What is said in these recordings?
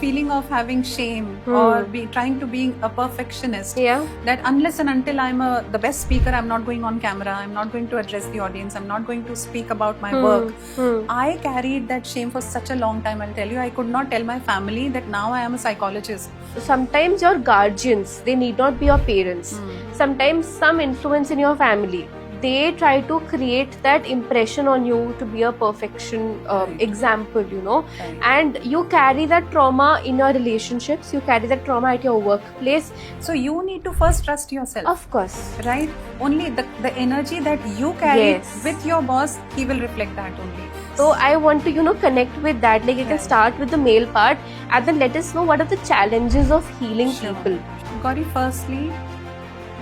feeling of having shame or trying to be a perfectionist. Yeah. That unless and until I'm the best speaker, I'm not going on camera, I'm not going to address the audience, I'm not going to speak about my work. I carried that shame for such a long time. I'll tell you, I could not tell my family that now I am a psychologist. Sometimes your guardians, they need not be your parents. Sometimes some influence in your family, they try to create that impression on you to be a perfection example, you know. Right. And you carry that trauma in your relationships, you carry that trauma at your workplace. So you need to first trust yourself. Of course. Right? Only the energy that you carry Yes. with your boss, he will reflect that only. So I want to, you know, connect with that. Like you can Right. start with the male part and then let us know what are the challenges of healing Sure. people. Gauri, firstly,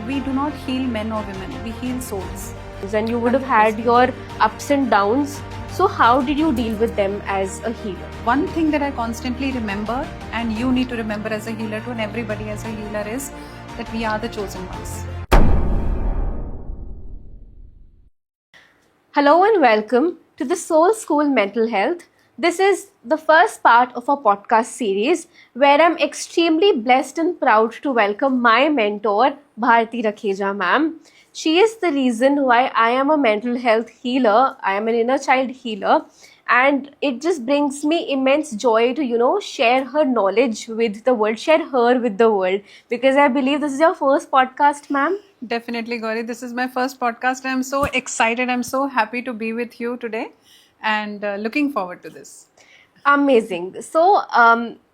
we do not heal men or women, we heal souls. And you would have had your ups and downs. So how did you deal with them as a healer? One thing that I constantly remember, and you need to remember as a healer too, and everybody as a healer, is that we are the chosen ones. Hello and welcome to the Soul School Mental Health. This is the first part of our podcast series where I'm extremely blessed and proud to welcome my mentor, Bharti Rakheja ma'am. She is the reason why I am a mental health healer. I am an inner child healer. And it just brings me immense joy to, you know, share her knowledge with the world, share her with the world. Because I believe this is your first podcast, ma'am. Definitely, Gauri. This is my first podcast. I'm so excited. I'm so happy to be with you today and looking forward to this. Amazing. So,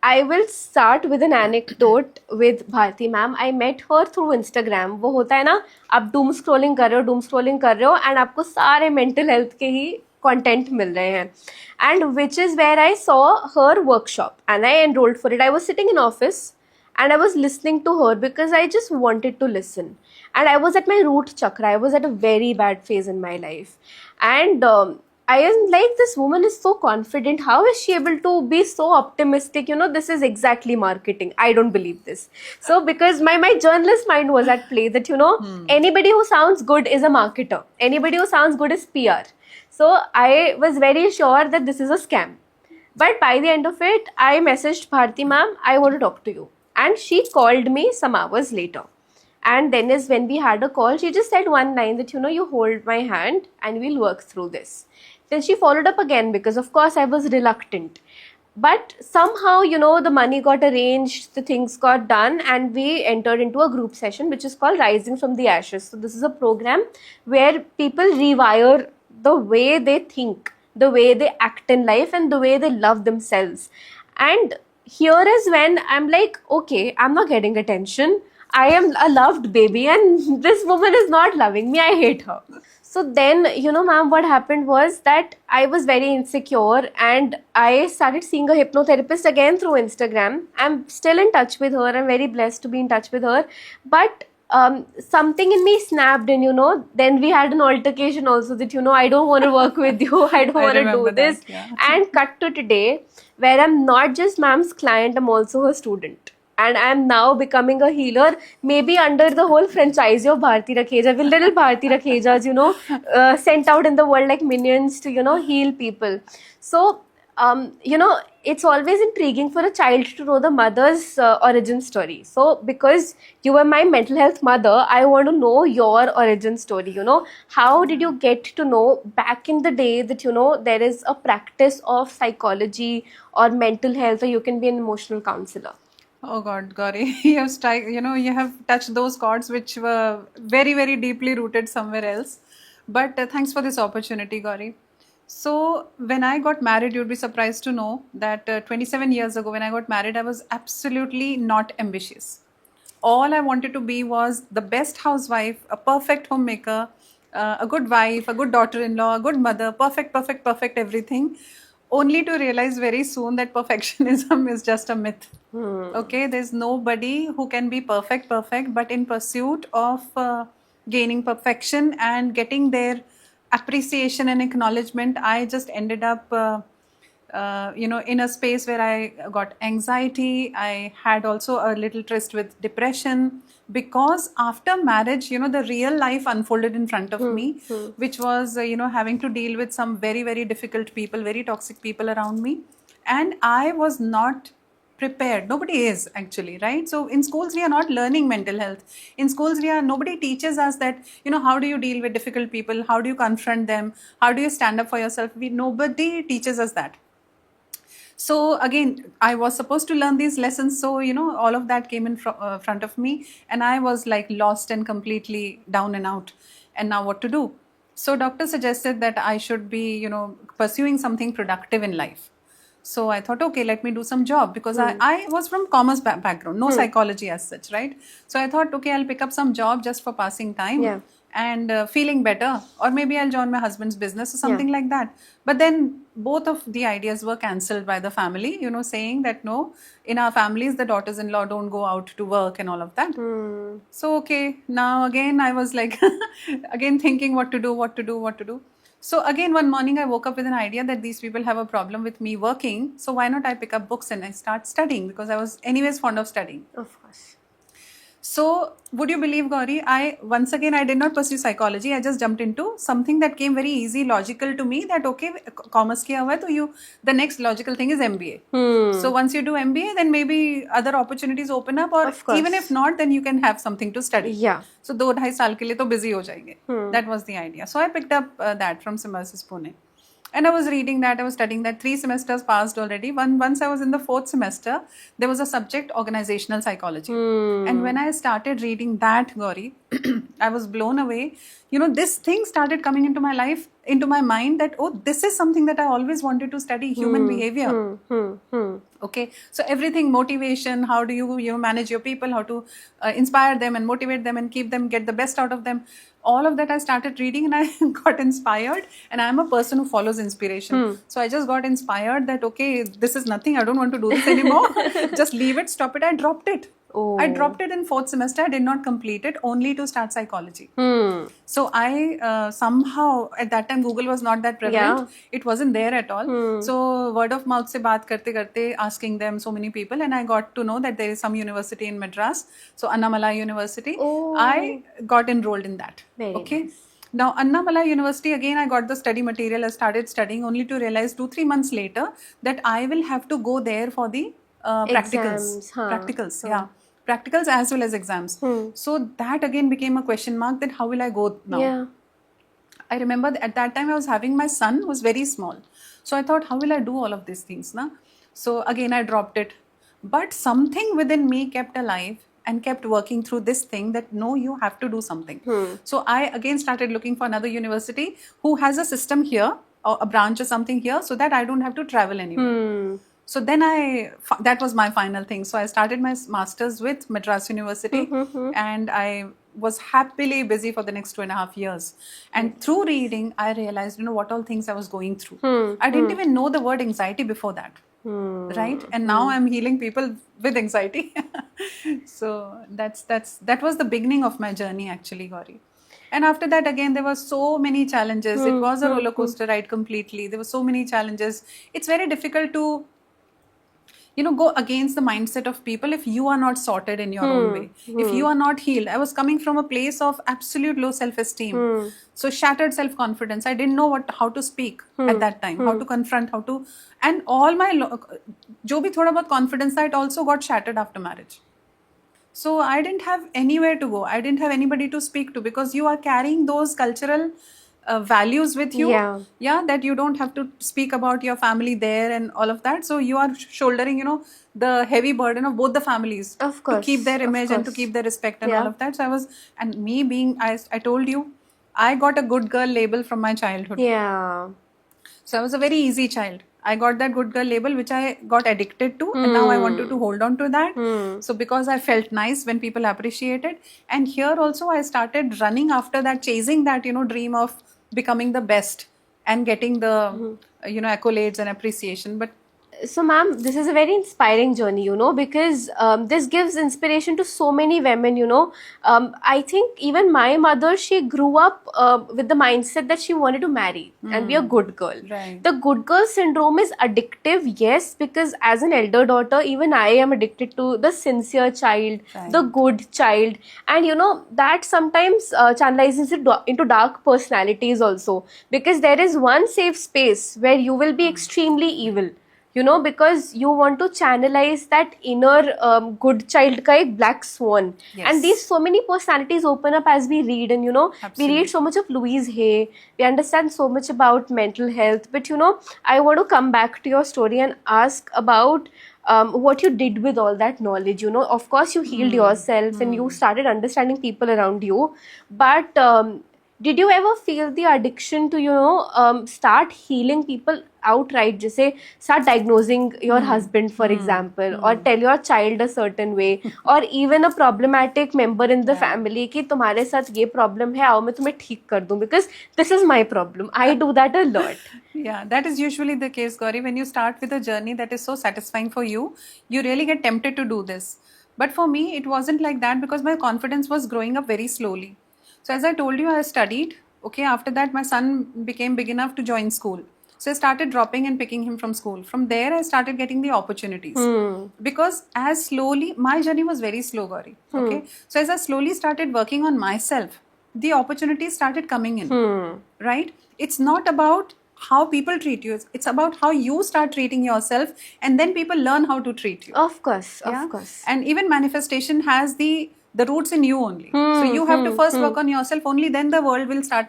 I will start with an anecdote with Bharti ma'am. I met her through Instagram. वो होता है ना, आप doom scrolling कर रहे हो and आपको सारे mental health के ही content मिल रहे हैं. And which is where I saw her workshop and I enrolled for it. I was sitting in office and I was listening to her because I just wanted to listen. And I was at my root chakra. I was at a very bad phase in my life. And I am like, this woman is so confident. How is she able to be so optimistic? You know, this is exactly marketing. I don't believe this. So because my journalist mind was at play that, you know, anybody who sounds good is a marketer. Anybody who sounds good is PR. So I was very sure that this is a scam. But by the end of it, I messaged Bharti ma'am, I want to talk to you. And she called me some hours later. And then is when we had a call, she just said one line that, you know, you hold my hand and we'll work through this. Then she followed up again because, of course, I was reluctant. But somehow, you know, the money got arranged, the things got done, and we entered into a group session which is called Rising from the Ashes. So this is a program where people rewire the way they think, the way they act in life, and the way they love themselves. And here is when I'm like, okay, I'm not getting attention. I am a loved baby and this woman is not loving me. I hate her. So then, you know, ma'am, what happened was that I was very insecure and I started seeing a hypnotherapist again through Instagram. I'm still in touch with her. I'm very blessed to be in touch with her. But something in me snapped and, you know, then we had an altercation also that, you know, I don't want to work with you. I don't want to do remember this. that, yeah. And cut to today where I'm not just ma'am's client, I'm also her student. And I'm now becoming a healer, maybe under the whole franchise of Bharti Rakheja, with little Bharti Rakhejas, you know, sent out in the world like minions to, you know, heal people. So, you know, it's always intriguing for a child to know the mother's origin story. So, because you were my mental health mother, I want to know your origin story. You know, how did you get to know back in the day that, you know, there is a practice of psychology or mental health, or you can be an emotional counselor? Oh God, Gauri, you have touched those chords which were very, very deeply rooted somewhere else. But thanks for this opportunity, Gauri. So when I got married, you'd be surprised to know that 27 years ago when I got married, I was absolutely not ambitious. All I wanted to be was the best housewife, a perfect homemaker, a good wife, a good daughter-in-law, a good mother, perfect everything. Only to realize very soon that perfectionism is just a myth. Okay, there's nobody who can be perfect, but in pursuit of gaining perfection and getting their appreciation and acknowledgement, I just ended up in a space where I got anxiety. I had also a little tryst with depression because after marriage, you know, the real life unfolded in front of me, which was, having to deal with some very, very difficult people, very toxic people around me. And I was not prepared. Nobody is actually, right? So in schools we are not learning mental health. In schools nobody teaches us that, how do you deal with difficult people, how do you confront them, how do you stand up for yourself. Nobody teaches us that. So again, I was supposed to learn these lessons, so all of that came in front of me, and I was like lost and completely down and out. And now what to do? So doctor suggested that I should be pursuing something productive in life. So I thought, okay, let me do some job, because I was from commerce background, no psychology as such, right? So I thought, okay, I'll pick up some job just for passing time. Yeah. And feeling better, or maybe I'll join my husband's business or something like that. But then both of the ideas were cancelled by the family, saying that no, in our families the daughters-in-law don't go out to work and all of that. So okay, now again I was like again thinking what to do. So again one morning I woke up with an idea that these people have a problem with me working, so why not I pick up books and I start studying, because I was anyways fond of studying. Of course. So would you believe, Gauri, I did not pursue psychology. I just jumped into something that came very easy, logical to me, that okay, commerce kiya hua hai, to the next logical thing is MBA. So once you do MBA, then maybe other opportunities open up, or even if not, then you can have something to study. Yeah. So 2-2.5 saal ke liye to busy ho jayenge. That was the idea. So I picked up that from Symbiosis Pune. And I was reading that, I was studying that. 3 semesters passed already. Once I was in the 4th semester, there was a subject, organizational psychology. And when I started reading that, Gauri, I was blown away. This thing started coming into my life, into my mind, that, oh, this is something that I always wanted to study, human behavior. Okay, so everything, motivation, how do you manage your people, how to inspire them and motivate them and get the best out of them. All of that I started reading, and I got inspired, and I'm a person who follows inspiration. So I just got inspired that, okay, this is nothing, I don't want to do this anymore. Just leave it, stop it. I dropped it. I dropped it in 4th semester. I did not complete it, only to start psychology. So I somehow, at that time Google was not that prevalent. It wasn't there at all. So word of mouth se baat karte, asking them, so many people, and I got to know that there is some university in Madras, so Annamalai University. I got enrolled in that. Very nice. Now Annamalai University, again I got the study material. I started studying, only to realize 2-3 months later that I will have to go there for the practicals. Practicals as well as exams. So that again became a question mark, that how will I go now? Yeah. I remember at that time I was having my son, who was very small. So I thought, how will I do all of these things? So again I dropped it. But something within me kept alive and kept working through this thing, that no, you have to do something. So I again started looking for another university who has a system here, or a branch or something here, so that I don't have to travel anywhere. So then that was my final thing. So I started my master's with Madras University, and I was happily busy for the next 2.5 years. And through reading, I realized, what all things I was going through. I didn't even know the word anxiety before that. Right? And now I'm healing people with anxiety. So that was the beginning of my journey, actually, Gauri. And after that, again, there were so many challenges. It was a roller coaster ride completely. There were so many challenges. It's very difficult to go against the mindset of people if you are not sorted in your own way. If you are not healed. I was coming from a place of absolute low self-esteem. So shattered self-confidence. I didn't know how to speak at that time, how to confront, and all my, jo bhi thoda bahut confidence, it also got shattered after marriage. So I didn't have anywhere to go. I didn't have anybody to speak to, because you are carrying those cultural values with you, that you don't have to speak about your family there and all of that. So you are shouldering, the heavy burden of both the families, of course, to keep their image and to keep their respect and all of that. So I told you, I got a good girl label from my childhood. So I was a very easy child. I got that good girl label, which I got addicted to, and now I wanted to hold on to that. So because I felt nice when people appreciated, and here also I started running after that, chasing that, dream of becoming the best and getting the accolades and appreciation. But so ma'am, this is a very inspiring journey, because this gives inspiration to so many women, I think even my mother, she grew up with the mindset that she wanted to marry and be a good girl. Right. The good girl syndrome is addictive, yes, because as an elder daughter, even I am addicted to the sincere child, the good child, and that sometimes channelizes it into dark personalities also, because there is one safe space where you will be extremely evil. you know, because you want to channelize that inner good child ka ek black swan. And these Yes. so many personalities open up as we read, and you know, we read so Absolutely. much of Louise Hay, we understand so much about mental health. But you know, I want to come back to your story and ask about what you did with all that knowledge. You know, of course you healed yourself and you started understanding people around you, but did you ever feel the addiction to, you know, start healing people outright? Just say, start diagnosing your husband, for example, or tell your child a certain way, or even a problematic member in the Yeah. family कि तुम्हारे साथ ये problem है, आओ मैं तुम्हें ठीक कर दूं, because this is my problem. I do that a lot. Yeah, that is usually the case, Gauri. When you start with a journey that is so satisfying for you, you really get tempted to do this. But for me, it wasn't like that because my confidence was growing up very slowly. So, as I told you, I studied. Okay, after that, my son became big enough to join school. So, I started dropping and picking him from school. From there, I started getting the opportunities. Because as slowly, my journey was very slow, Gauri. Okay, so as I slowly started working on myself, the opportunities started coming in. Right? It's not about how people treat you, it's about how you start treating yourself, and then people learn how to treat you. Of course, Yeah. of course. And even manifestation has the roots in you only. So you have to first work on yourself, only then the world will start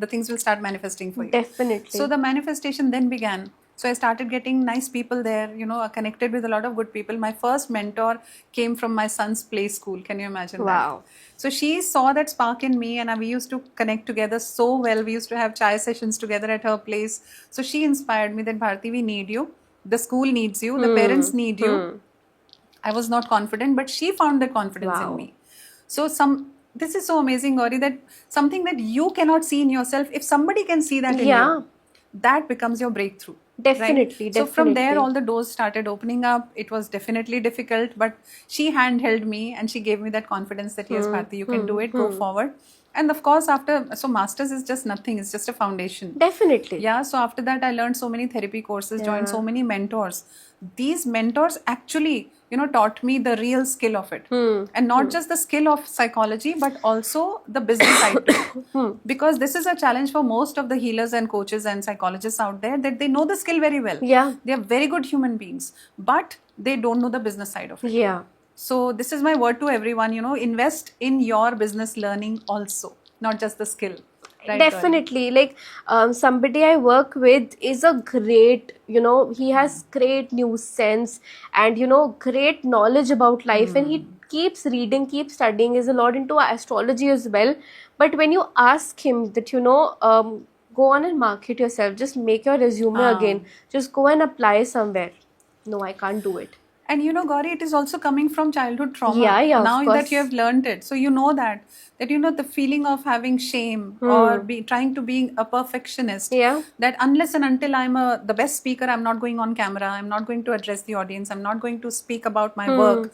the things will start manifesting for you. Definitely. So the manifestation then began. So I started getting nice people there, you know, connected with a lot of good people. My first mentor came from my son's play school. Can you imagine Wow. that? So she saw that spark in me, and we used to connect together so well. We used to have chai sessions together at her place. So she inspired me that Bharti, we need you. The school needs you. The parents need you. I was not confident, but she found that confidence Wow. in me. So this is so amazing, Gauri, that something that you cannot see in yourself, if somebody can see that in Yeah. you, that becomes your breakthrough. Definitely, Right? So from there, definitely. all the doors started opening up. It was definitely difficult, but she handheld me and she gave me that confidence that yes, Bharti, you can do it. Go forward. And of course, so masters is just nothing. It's just a foundation. Definitely. Yeah, so after that, I learned so many therapy courses, joined so many mentors. These mentors actually, you know, taught me the real skill of it. And not just the skill of psychology, but also the business side too. Because this is a challenge for most of the healers and coaches and psychologists out there, that they know the skill very well. Yeah. They are very good human beings, but they don't know the business side of it. Yeah. So this is my word to everyone, you know, invest in your business learning also, not just the skill. Right, Gauri? Definitely. Like somebody I work with is a great, you know, he has great news sense and, you know, great knowledge about life, and he keeps reading, keeps studying, is a lot into astrology as well. But when you ask him that, you know, go on and market yourself, just make your resume again, just go and apply somewhere. No, I can't do it. And you know, Gauri, it is also coming from childhood trauma. Yeah, of Now course. that you have learned it, so you know that you know the feeling of having shame or trying to be a perfectionist. Yeah. That unless and until I'm the best speaker, I'm not going on camera. I'm not going to address the audience. I'm not going to speak about my work.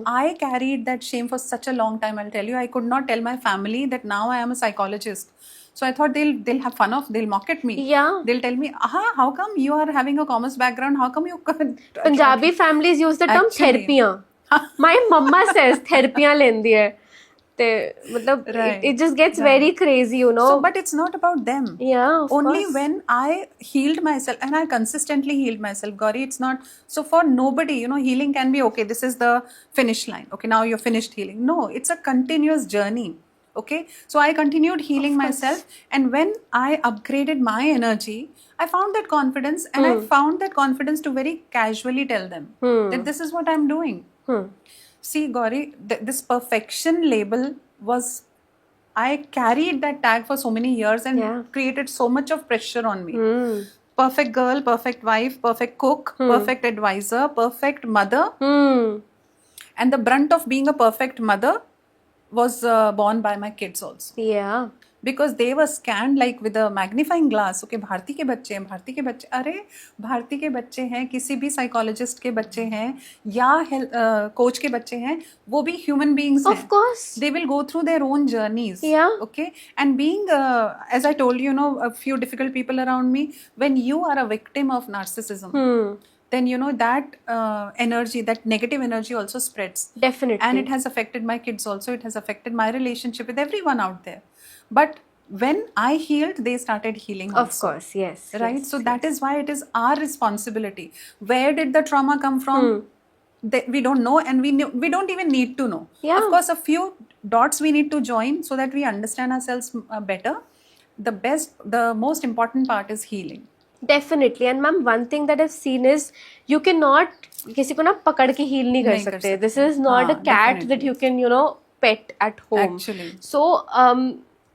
I carried that shame for such a long time. I'll tell you, I could not tell my family that now I am a psychologist. So I thought they'll have fun of, they'll mock at me. Yeah. They'll tell me, how come you are having a commerce background? How come you Punjabi families use the term Actually. therapiyan. My mama says therapiyan lendi hai. Right, It just gets very crazy, you know. So, but it's not about them. Yeah, of Only course. when I healed myself, and I consistently healed myself, Gauri, it's not, so for nobody, you know, healing can be, okay, this is the finish line. Okay, now you're finished healing. No, it's a continuous journey. Okay, so I continued healing myself, and when I upgraded my energy, I found that confidence, and I found that confidence to very casually tell them that this is what I'm doing. See, Gauri, this perfection label was, I carried that tag for so many years and created so much of pressure on me. Perfect girl, perfect wife, perfect cook, perfect advisor, perfect mother. And the brunt of being a perfect mother was borne by my kids also. Yeah. Because they were scanned like with a magnifying glass. Okay, Bharti के बच्चे हैं, भारती के बच्चे, अरे भारती के बच्चे हैं, किसी भी साइकोलॉजिस्ट के बच्चे हैं या कोच के बच्चे हैं, वो भी ह्यूमन बीइंग्स हैं. Of course. They will go through their own journeys. Yeah. Okay, and being as I told you, you know, a few difficult people around me, when you are a victim of narcissism, then you know that energy, that negative energy also spreads. Definitely. And it has affected my kids also. It has affected my relationship with everyone out there. But when I healed, they started healing Of also. course, yes. Right? Yes, So that is why it is our responsibility. Where did the trauma come from? We don't know, and we don't even need to know. Yeah. Of course, a few dots we need to join so that we understand ourselves better. The most important part is healing. Definitely. And ma'am, one thing that I've seen is you cannot किसी को ना पकड़ के heal नहीं कर नहीं कर सकते. This सकते. is not a हाँ, cat that definitely. you can, pet at home. Actually. So,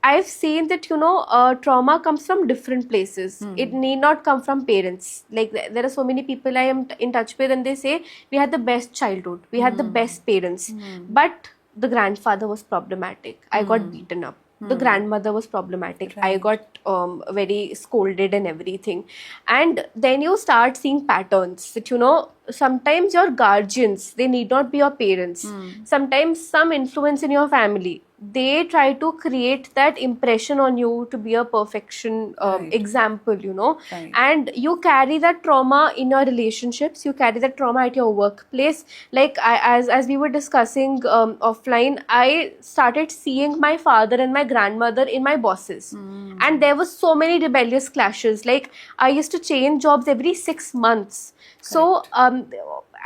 I've seen that, trauma comes from different places. It need not come from parents. Like, there are so many people I am in touch with, and they say, we had the best childhood. We had the best parents. But the grandfather was problematic. I got beaten up. The grandmother was problematic. I got very scolded and everything. And then you start seeing patterns that, sometimes your guardians, they need not be your parents. Sometimes some influence in your family, they try to create that impression on you to be a perfection example, Right. and you carry that trauma in your relationships, you carry that trauma at your workplace. Like as we were discussing offline, I started seeing my father and my grandmother in my bosses, and there was so many rebellious clashes. Like, I used to change jobs every 6 months. So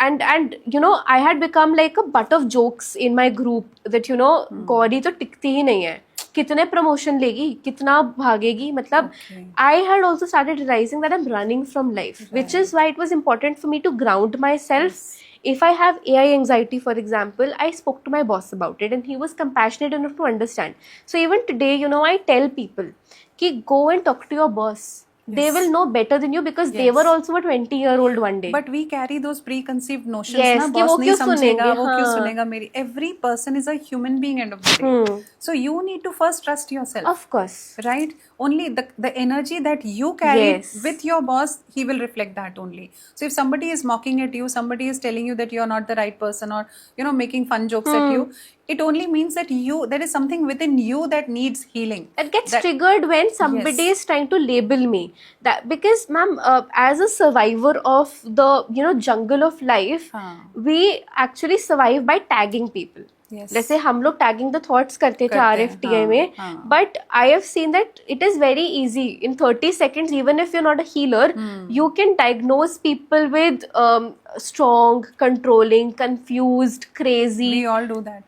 and I had become like a butt of jokes in my group that Gauri तो टिकती ही नहीं है, कितने promotion लेगी, कितना भागेगी, मतलब I had also started realizing that I'm running from life, which is why it was important for me to ground myself. If I have AI anxiety, for example, I spoke to my boss about it, and he was compassionate enough to understand. So even today, I tell people ki go and talk to your boss. They will know better than you, because they were also a 20-year-old one day. But we carry those preconceived notions. Yes, ना, कि boss वो नहीं क्यों समझेगा, सुनेंगे, वो क्यों हाँ. सुनेगा मेरी. Every person is a human being end of the day. So you need to first trust yourself. Of course. Right? Only the energy that you carry with your boss, he will reflect that only. So if somebody is mocking at you, somebody is telling you that you are not the right person, or making fun jokes at you, it only means that there is something within you that needs healing. That gets triggered when somebody is trying to label me. That because, ma'am, as a survivor of the jungle of life, we actually survive by tagging people. जैसे हम लोग tagging the thoughts करते थे RFTI में, but I have seen that it is very easy in 30 seconds. Even if you're not a healer, you can diagnose people with strong, controlling, confused, crazy. We all do that.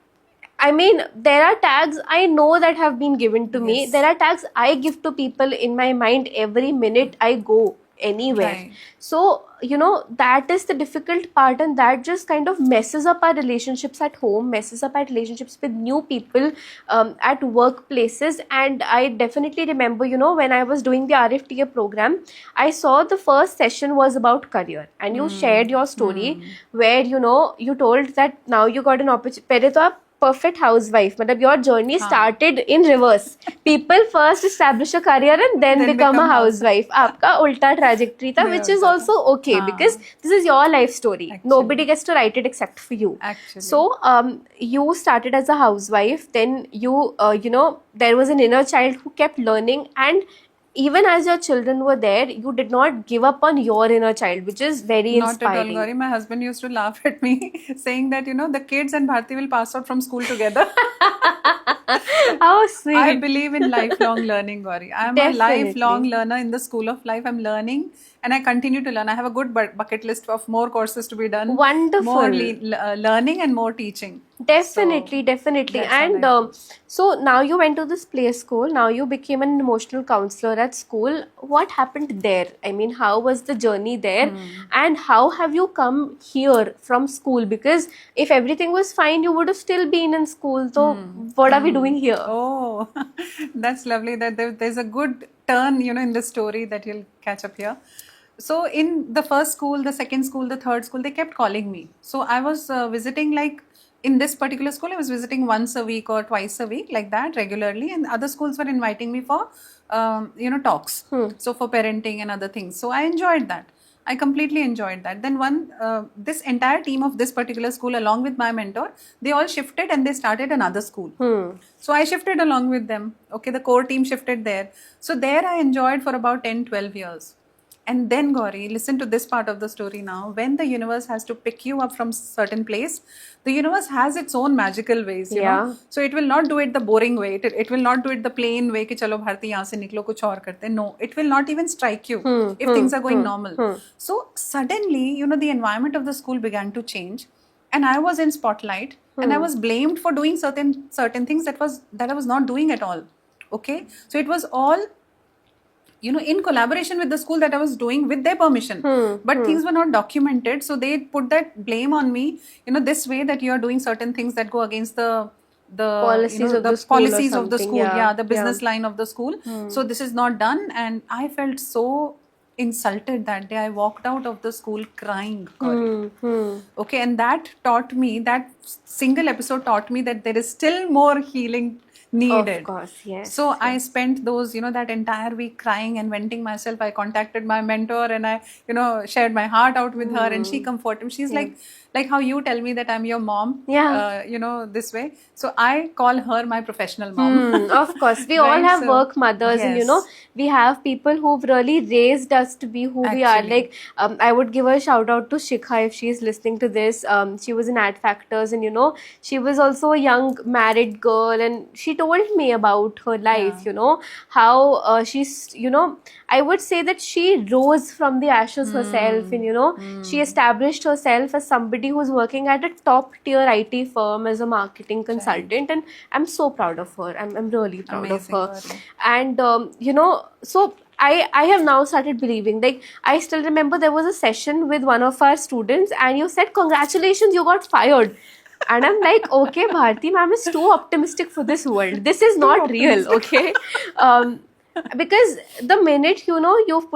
I mean, there are tags I know that have been given to me. There are tags I give to people in my mind every minute I go anywhere. So, that is the difficult part, and that just kind of messes up our relationships at home, messes up our relationships with new people at workplaces. And I definitely remember, when I was doing the RFTA program, I saw the first session was about career, and you shared your story where, you told that now you got an opportunity. पहले तो आप perfect housewife, मतलब your journey started in reverse. People first establish a career and then become a housewife. आपका उल्टा trajectory था, which is also okay, because this is your life story. Nobody gets to write it except for you. So you started as a housewife, then you there was an inner child who kept learning, and even as your children were there, you did not give up on your inner child, which is very inspiring. Not at all, Gauri. My husband used to laugh at me, saying that, the kids and Bharti will pass out from school together. How sweet. I believe in lifelong learning, Gauri. I am a lifelong learner in the school of life. I'm learning, and I continue to learn. I have a good bucket list of more courses to be done. Wonderful. More learning and more teaching. Definitely. And so now you went to this play school. Now you became an emotional counselor at school. What happened there? I mean, how was the journey there? And how have you come here from school? Because if everything was fine, you would have still been in school. So what are we doing here? Oh, that's lovely. That there's a good turn, in the story that you'll catch up here. So in the first school, the second school, the third school, they kept calling me. So I was visiting, like, in this particular school, I was visiting once a week or twice a week, like that, regularly. And other schools were inviting me for, talks. So for parenting and other things. So I enjoyed that. I completely enjoyed that. Then this entire team of this particular school, along with my mentor, they all shifted and they started another school. So I shifted along with them. Okay, the core team shifted there. So there I enjoyed for about 10, 12 years. And then, Gauri, listen to this part of the story now. When the universe has to pick you up from certain place, the universe has its own magical ways, you Yeah. know. So it will not do it the boring way. It will not do it the plain way कि चलो भारती यहाँ से निकलो कुछ और करते हैं. No, it will not even strike you if things are going normal. So suddenly, you know, the environment of the school began to change, and I was in spotlight, and I was blamed for doing certain things that I was not doing at all. Okay, so it was all, you know, in collaboration with the school that I was doing with their permission. But things were not documented, so they put that blame on me, you know, this way that you are doing certain things that go against the Policies you know, of the the school or policies of the something. school, Yeah, the business line of the school. So this is not done, and I felt so insulted that day. I walked out of the school crying. Gauri. Okay, and that taught me, that single episode taught me that there is still more healing needed. Of course, yes. So I spent those, you know, that entire week crying and venting myself. I contacted my mentor, and I, you know, shared my heart out with her, and she comforted me. She's like how you tell me that I'm your mom, Yeah. you know, this way. So I call her my professional mom. Of course, we all Right, have so- work mothers, and you know, Yes. we have people who've really raised us to be who we are. Actually. Like, I would give a shout out to Shikha if she's listening to this. She was in Ad Factors, and you know, she was also a young married girl, and she told me about her life. You know, how she's, you know, I would say that she rose from the ashes herself, and you know, she established herself as somebody who's working at a top tier IT firm as a marketing consultant, and I'm so proud of her. I'm really proud Amazing, of her. Gauri. And you know, so I have now started believing. Like, I still remember there was a session with one of our students, and you said, "Congratulations, you got fired." And I'm like, okay, Bharti ma'am is too optimistic for this world. This is not real, okay? Because the minute, you know, you've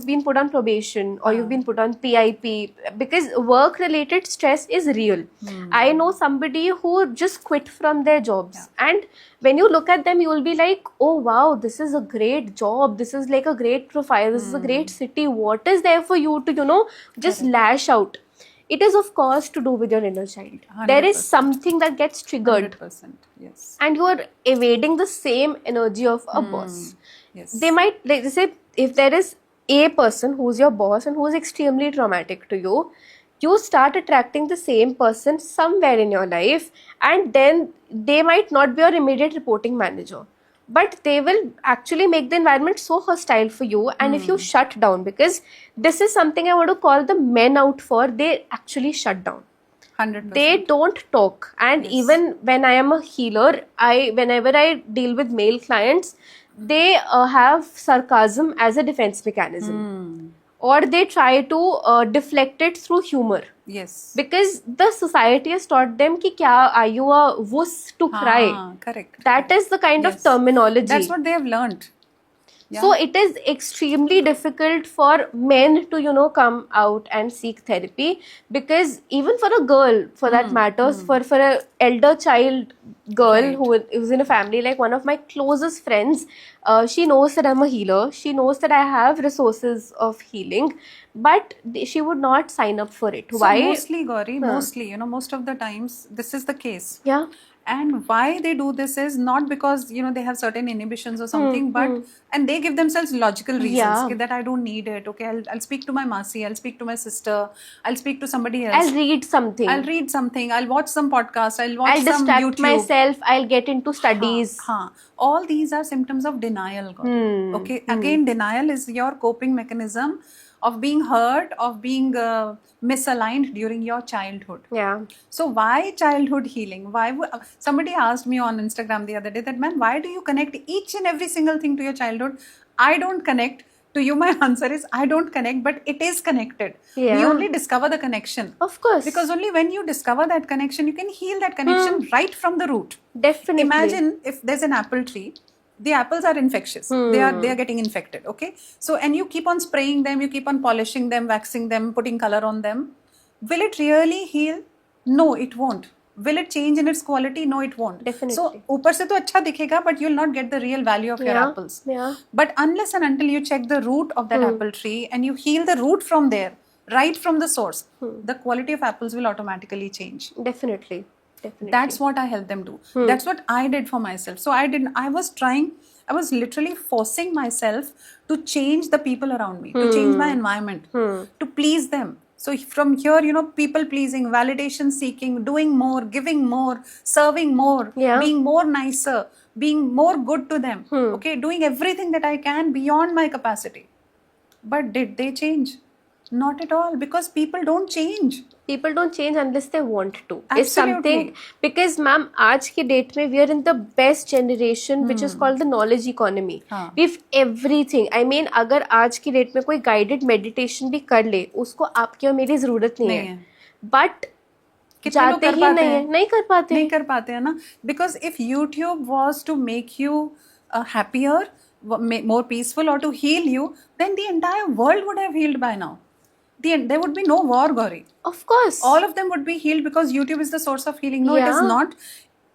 been put on probation, or you've been put on PIP, because work related stress is real. I know somebody who just quit from their jobs, and when you look at them, you will be like, oh wow, this is a great job, this is like a great profile, this is a great city. What is there for you to, you know, just lash out? It is, of course, to do with your inner child. There is 100%. something that gets triggered, 100%. Yes. and you are evading the same energy of a boss. Yes. They might, like they say, if there is a person who's your boss and who's extremely traumatic to you, you start attracting the same person somewhere in your life, and then they might not be your immediate reporting manager, but they will actually make the environment so hostile for you. And if you shut down, because this is something I want to call the men out for, they actually shut down. 100%. They don't talk. And even when I am a healer, whenever I deal with male clients, they have sarcasm as a defense mechanism, or they try to deflect it through humor, Yes. because the society has taught them ki kya, are you a wuss to cry? Correct. That is the kind of Yes. terminology. That's what they have learned. So it is extremely difficult for men to, you know, come out and seek therapy, because even for a girl, for that matters, for a elder child girl who's in a family, like one of my closest friends, she knows that I'm a healer. She knows that I have resources of healing, but she would not sign up for it. So Why? mostly, Gauri, mostly, you know, most of the times this is the case. Yeah. And why they do this is not because, you know, they have certain inhibitions or something, but and they give themselves logical reasons Yeah. that I don't need it. Okay, I'll speak to my Masi, I'll speak to my sister, I'll speak to somebody else. I'll read something. I'll read something, I'll watch some podcast, I'll watch I'll some distract YouTube. myself. I'll get into studies. All these are symptoms of denial. Gauri. Okay, again, denial is your coping mechanism of being hurt, of being misaligned during your childhood. Yeah. So why childhood healing? Why somebody asked me on Instagram the other day that, man, why do you connect each and every single thing to your childhood? I don't connect. To you, my answer is I don't connect, but it is connected. Yeah. We only discover the connection. Of course. Because only when you discover that connection, you can heal that connection right from the root. Definitely. Imagine if there's an apple tree, the apples are infectious. They are getting infected. Okay. So, and you keep on spraying them, you keep on polishing them, waxing them, putting color on them. Will it really heal? No, it won't. Will it change in its quality? No, it won't. Definitely. So, ऊपर से तो अच्छा दिखेगा, but you'll not get the real value of your apples. Yeah. But unless and until you check the root of that apple tree and you heal the root from there, right from the source, the quality of apples will automatically change. Definitely. That's what I help them do. That's what I did for myself. So I was trying I was literally forcing myself to change the people around me, to change my environment, to please them. So from here, people pleasing, validation seeking, doing more, giving more, serving more, Yeah. being more nicer, being more good to them, okay, doing everything that I can beyond my capacity. But did they change? Not at all, because people don't change. People don't change unless they want to. Is Absolutely. something, because ma'am, आज की date में we are in the best generation which is called the knowledge economy. हाँ. We've everything. I mean, अगर आज की date में कोई guided meditation भी कर ले, उसको आपकी और मेरी जरूरत नहीं है. But कितने लोग जाते कर ही पाते नहीं है, हैं? नहीं कर पाते. नहीं कर पाते हैं ना, because if YouTube was to make you happier, more peaceful, or to heal you, then the entire world would have healed by now. There would be no war, Gauri. Of course. All of them would be healed because YouTube is the source of healing. No, it is Yeah. not.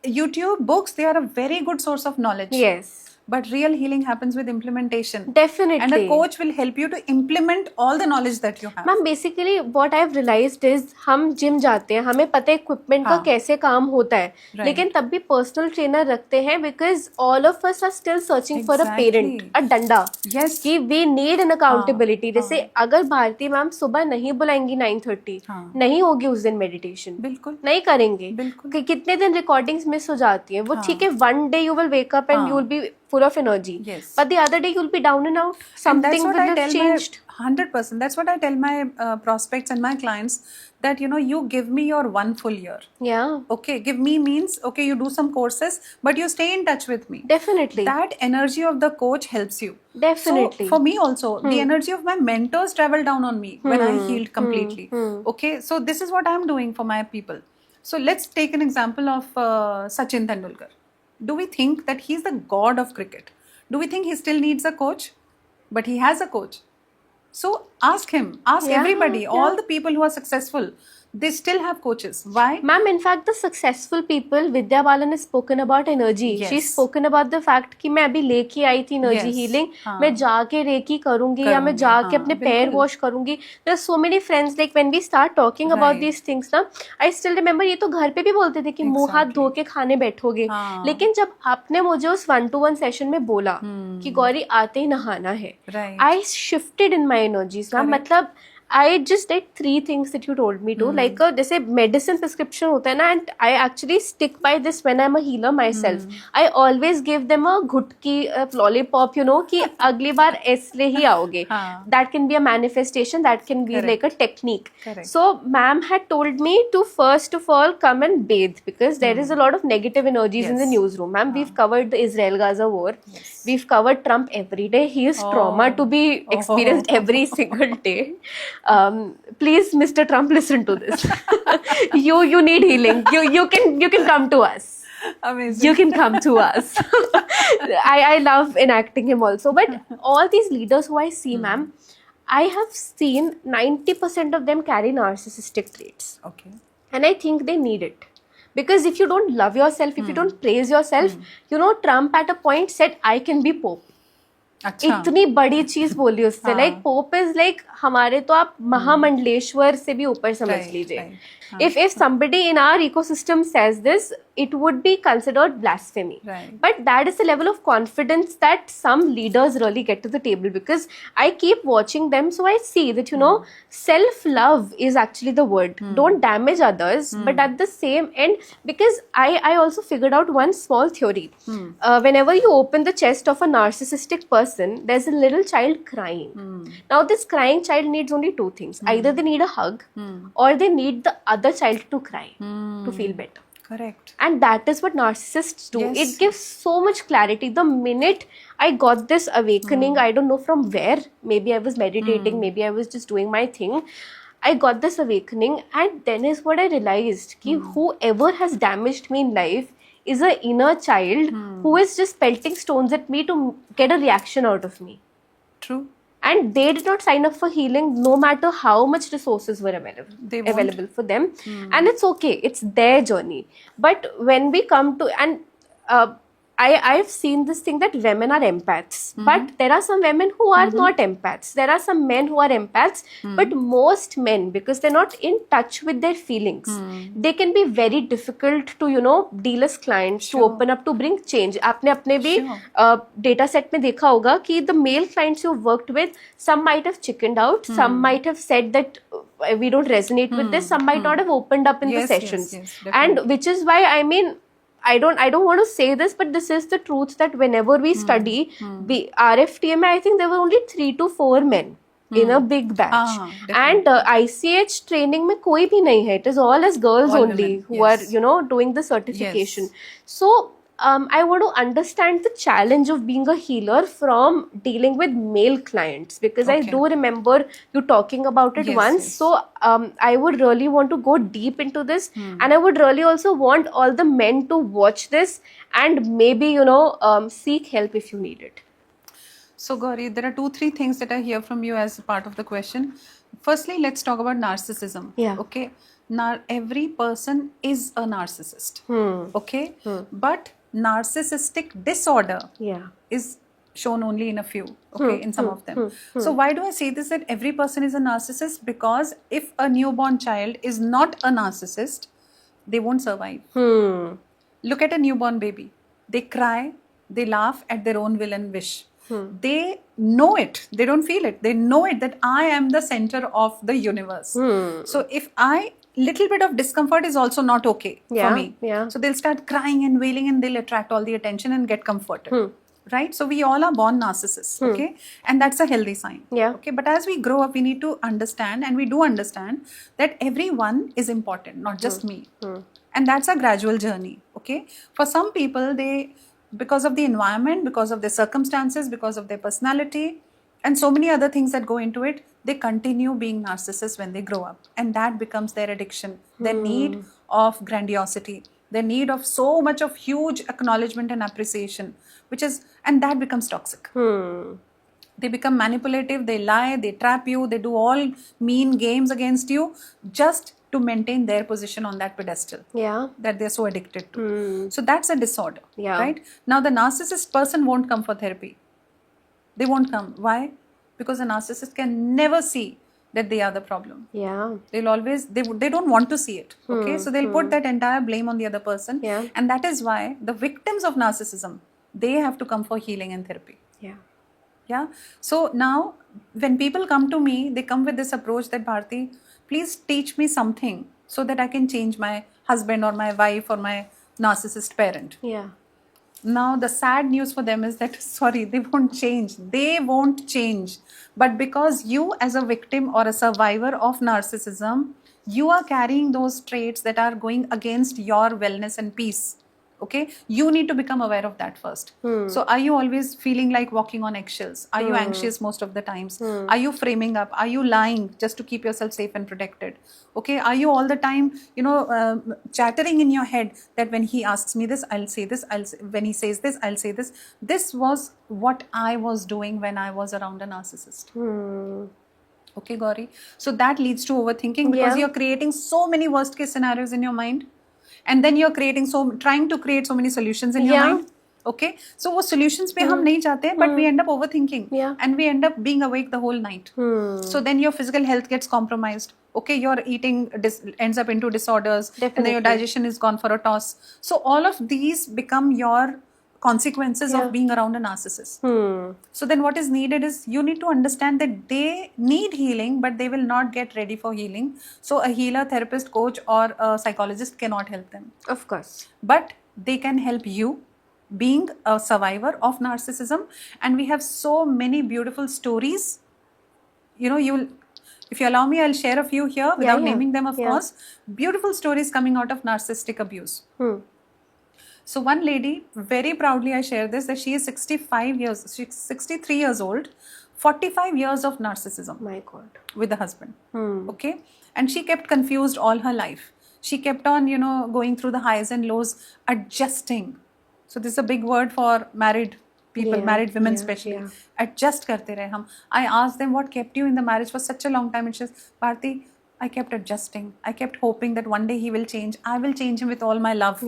YouTube books, they are a very good source of knowledge. Yes. But real healing happens with implementation. Definitely. And a coach will help you to implement all the knowledge that you have. Ma'am basically what I have realized is हम gym जाते हैं, हमें पता है equipment का हाँ. कैसे काम होता है, Right. लेकिन तब भी पर्सनल ट्रेनर रखते हैं because all of us are still searching for a Exactly. Parent, a डंडा. Yes. कि वी नीड एन अकाउंटेबिलिटी. हाँ. जैसे अगर भारती मैम सुबह नहीं बुलाएंगी 9:30, हाँ. नहीं होगी उस दिन मेडिटेशन, बिल्कुल. नहीं करेंगे. बिल्कुल. कि कितने दिन रिकॉर्डिंग्स मिस हो जाती हैं वो. हाँ. ठीक है, one day you will wake up and हाँ. You will be full of energy. Yes. But the other day you'll be down and out. And Something that's what will I have tell changed. my 100%. That's what I tell my prospects and my clients, that you give me your 1 full year. Yeah. Okay, give me means, okay, you do some courses, but you stay in touch with me. Definitely. That energy of the coach helps you. Definitely. So for me also, the energy of my mentors travel down on me when I healed completely. Okay, so this is what I'm doing for my people. So let's take an example of Sachin Tendulkar. Do we think that he's the god of cricket? Do we think he still needs a coach? But he has a coach. So ask him, ask Yeah, everybody, yeah. all the people who are successful, they still have coaches. Why? Ma'am, in fact, the successful people, Vidya Balan has spoken about energy. Yes. She's spoken about the fact कि मैं अभी लेके आई थी energy Yes. healing, हाँ. मैं जाके recce करूंगी या मैं करूंगी, जाके हाँ, अपने पैर बिल्कुल. वॉश करूंगी. There are so many friends, like when we start talking about Right. these things ना, I still remember ये तो घर पे भी बोलते थे कि मुंह हाथ Exactly. धो के खाने बैठोगे. हाँ. लेकिन जब आपने मुझे उस 1-to-1 सेशन में बोला कि गौरी आते ही नहाना है, Right. I shifted in my energies. ना Correct. मतलब I just did 3 things that you told me to. Like जैसे मेडिसिन प्रिस्क्रिप्शन होता है ना, and I actually stick by this when I'm a healer myself. I always give them a घुटकी lollipop, कि अगली बार ऐसे ही आओगे. हाँ. That can be a manifestation, that can be Correct. like a technique. Correct. So ma'am had told me to first of all come and bathe because there is a lot of negative energies in the Yes. newsroom. Ma'am, we've covered the Israel-Gaza war. Yes. We've covered Trump every day. He is trauma to be experienced every single day. Please, Mr. Trump, listen to this. you need healing. You can come to us. Amazing. You can come to us. I love enacting him also. But all these leaders who I see, ma'am, I have seen 90% of them carry narcissistic traits. Okay. And I think they need it. Because if you don't love yourself, if you don't praise yourself, Trump at a point said, I can be Pope. अच्छा. इतनी बड़ी चीज बोली उससे. Like pope is like हमारे तो आप महामंडलेश्वर से भी ऊपर समझ Right, लीजिए. right. If somebody in our ecosystem says this, it would be considered blasphemy. Right. But that is the level of confidence that some leaders really get to the table because I keep watching them, so I see that self-love is actually the word. Don't damage others, but at the same end, because I also figured out one small theory. Whenever you open the chest of a narcissistic person, there's a little child crying. Now this crying child needs only 2 things. Either they need a hug or they need the other child to cry to feel better. Correct. And that is what narcissists do. Yes. It gives so much clarity. The minute I got this awakening, I don't know from where, maybe I was meditating, maybe I was just doing my thing. I got this awakening, and then is what I realized ki whoever has damaged me in life is an inner child who is just pelting stones at me to get a reaction out of me. True. And they did not sign up for healing no matter how much resources were They won't. available for them. And it's okay, it's their journey. But when we come to, and I've seen this thing that women are empaths, but there are some women who are not empaths. There are some men who are empaths, but most men, because they're not in touch with their feelings, they can be very difficult to deal as clients, to open up, to bring change. आपने अपने भी data set में देखा होगा कि the male clients you've worked with, some might have chickened out, some might have said that we don't resonate with this, some might not have opened up in the sessions, and which is why I mean, I don't want to say this, but this is the truth, that whenever we study RFTM, I think there were only 3 to 4 men in a big batch, and ICH training में कोई भी नहीं है. It is all as girls All only women, who are doing the certification. So I want to understand the challenge of being a healer from dealing with male clients, because I do remember you talking about it once. So I would really want to go deep into this, and I would really also want all the men to watch this and maybe seek help if you need it. So Gauri, there are 2-3 things that I hear from you as part of the question. Firstly, let's talk about narcissism. Yeah. Okay. Now, every person is a narcissist. Okay. But narcissistic disorder is shown only in a few, okay, in some of them. So why do I say this, that every person is a narcissist? Because if a newborn child is not a narcissist, they won't survive. Look at a newborn baby. They cry, they laugh at their own will and wish. They know it, they don't feel it, they know it, that I am the center of the universe. So if little bit of discomfort is also not okay for me. So they'll start crying and wailing, and they'll attract all the attention and get comforted. Right? So we all are born narcissists, okay? And that's a healthy sign. Okay? But as we grow up, we need to understand, and we do understand, that everyone is important, not just me. And that's a gradual journey, okay? For some people, because of the environment, because of their circumstances, because of their personality, and so many other things that go into it, they continue being narcissists when they grow up. And that becomes their addiction, their need of grandiosity, their need of so much of huge acknowledgement and appreciation, and that becomes toxic. They become manipulative, they lie, they trap you, they do all mean games against you just to maintain their position on that pedestal that they're so addicted to. So that's a disorder, right? Now the narcissist person won't come for therapy. They won't come. Why? Because a narcissist can never see that they are the problem. They'll always, they don't want to see it, okay? So they'll put that entire blame on the other person. And that is why the victims of narcissism, they have to come for healing and therapy. So now when people come to me, they come with this approach that, Bharti, please teach me something so that I can change my husband or my wife or my narcissist parent. Now the sad news for them is that, sorry, they won't change. They won't change. But because you as a victim or a survivor of narcissism, you are carrying those traits that are going against your wellness and peace. Okay, you need to become aware of that first. So are you always feeling like walking on eggshells? Are you anxious most of the times? Are you framing up? Are you lying just to keep yourself safe and protected? Okay, are you all the time, chattering in your head that when he asks me this, I'll say this, when he says this, I'll say this. This was what I was doing when I was around a narcissist. Okay, Gauri. So that leads to overthinking, because you're creating so many worst case scenarios in your mind. And then you're trying to create so many solutions in your mind. Okay, so वो solutions पे हम नहीं जाते, but we end up overthinking, and we end up being awake the whole night. So then your physical health gets compromised. Okay, your eating ends up into disorders, and then your digestion is gone for a toss. So all of these become your consequences of being around a narcissist. So then what is needed is, you need to understand that they need healing, but they will not get ready for healing. So a healer, therapist, coach, or a psychologist cannot help them. Of course. But they can help you being a survivor of narcissism. And we have so many beautiful stories. If you allow me, I'll share a few here without naming them, of course. Beautiful stories coming out of narcissistic abuse. So one lady, very proudly I share this, that she is 63 years old, 45 years of narcissism. My God. With the husband. Okay. And she kept confused all her life. She kept on, going through the highs and lows, adjusting. So this is a big word for married people, married women especially. Adjust karte rahe hum. I asked them, what kept you in the marriage for such a long time? And she says, Bharti, I kept adjusting. I kept hoping that one day he will change. I will change him with all my love.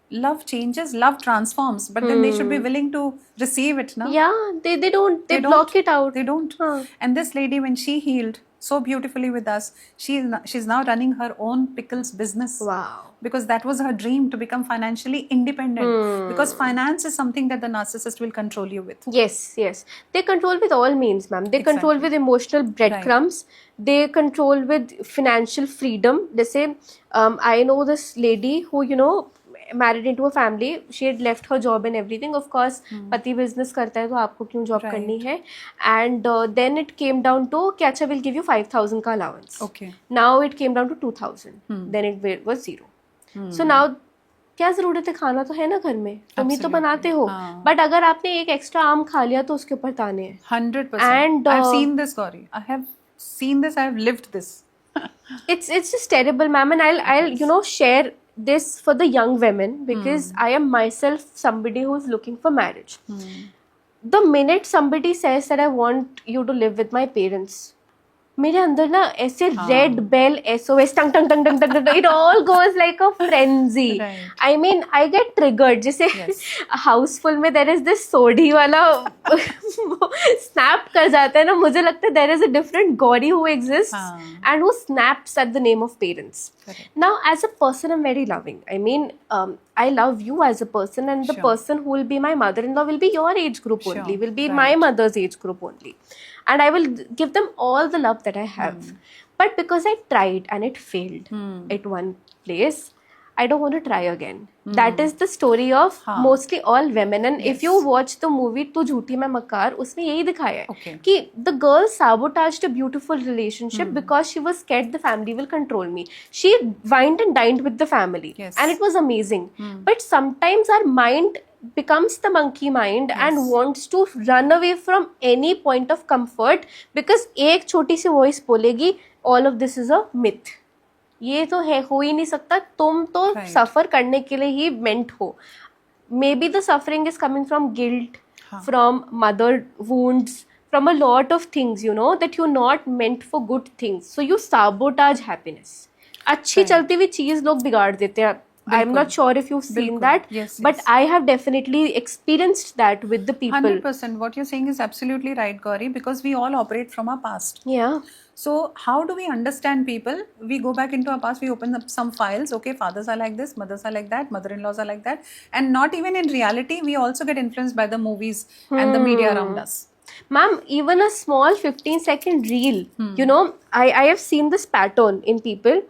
love changes, love transforms, but then they should be willing to receive it, no? Yeah, they don't, they block it out. They don't. Huh. And this lady, when she healed so beautifully with us, she's now running her own pickles business. Wow. Because that was her dream, to become financially independent. Because finance is something that the narcissist will control you with. Yes, yes. They control with all means, ma'am. They control with emotional breadcrumbs. They control with financial freedom. They say, I know this lady who, you know, married into a family. She had left her job and everything. Of course, पति business करता है तो आपको क्यों job करनी है? And then it came down to कि अच्छा, we'll give you 5,000 का allowance. Okay. Now it came down to 2,000. Then it was 0. So now क्या जरूरत है, खाना तो है ना घर में, तुम ही तो बनाते हो. बट अगर आपने एक एक्स्ट्रा आम खा लिया तो उसके ऊपर ताने हैं. 100%. And I've seen this, Gauri. I have seen this. I have lived this. it's just terrible, ma'am. And I'll you know, share this for the young women, because I am myself somebody who is looking for marriage. The minute somebody says that I want you to live with my parents, मेरे अंदर ना ऐसे red bell SOS टंग टंग टंग टंग टंग, it all goes like a frenzy. I mean I get triggered. जैसे हाउसफुल में देयर इज दिस सोडी वाला स्नैप कर जाता है ना, मुझे लगता है there is a different Gauri who exists and who snaps at the name of parents. Now, as a person, I'm very loving. I mean, I love you as a person, and the person who will be my mother-in-law will be your age group only, will be my mother's age group only. And I will give them all the love that I have. But because I tried and it failed at one place, I don't want to try again. That is the story of mostly all women. And if you watch the movie Tu Jhooti Main Makar, उसमें यही दिखाया है कि the girl sabotaged a beautiful relationship because she was scared the family will control me. She wined and dined with the family, and it was amazing. But sometimes our mind becomes the monkey mind and wants to run away from any point of comfort, because एक छोटी सी voice बोलेगी all of this is a myth. ये तो है, हो ही नहीं सकता, तुम तो सफर करने के लिए ही मेंट हो. May be the suffering is coming from guilt, from mother wounds, from a lot of things, you know, that you not meant for good things. So you sabotage happiness. अच्छी चलती हुई चीज लोग बिगाड़ देते हैं. I'm not sure if you've seen that, but I have definitely experienced that with the people. 100%. What you're saying is absolutely right, Gauri, because we all operate from our past. Yeah. So how do we understand people? We go back into our past, we open up some files. Okay, fathers are like this, mothers are like that, mother-in-laws are like that. And not even in reality, we also get influenced by the movies and the media around us. Ma'am, even a small 15-second reel, you know, I have seen this pattern in people.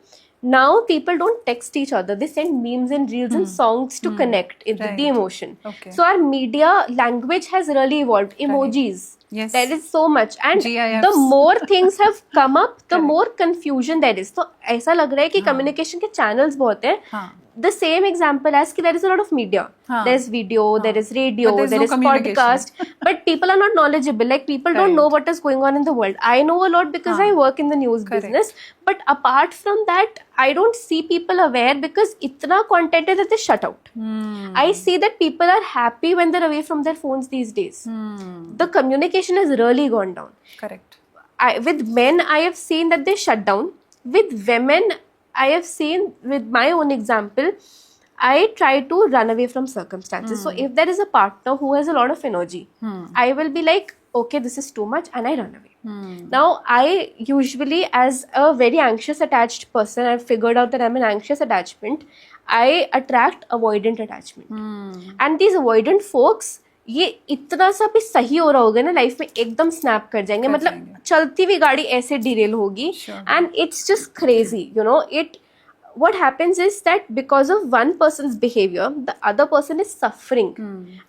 Now people don't text each other, they send memes and reels and songs to connect with the emotion. So our media language has really evolved. Emojis, there is so much, and GIFs. the more things have come up, the more confusion there is. तो ऐसा लग रहा है कि communication के channels बहुत हैं. The same example as कि there is a lot of media. There is video, there is radio, there is podcast, but people are not knowledgeable. Like people don't know what is going on in the world. I know a lot because I work in the news business, but apart from that, I don't see people aware because इतना content है that they shut out. I see that people are happy when they're away from their phones these days. The communication has really gone down. Correct. With men, I have seen that they shut down. With women, I have seen, with my own example, I try to run away from circumstances. So if there is a partner who has a lot of energy, I will be like, okay, this is too much, and I run away. Now, I usually, as a very anxious attached person, I've figured out that I'm an anxious attachment. I attract avoidant attachment. And these avoidant folks, ये इतना सा भी सही हो रहा होगा ना life में, एकदम स्नैप कर जाएंगे. मतलब चलती हुई गाड़ी ऐसे डिरेल होगी, and it's just crazy, you know. It what happens is that because of one person's behavior, the other person is suffering.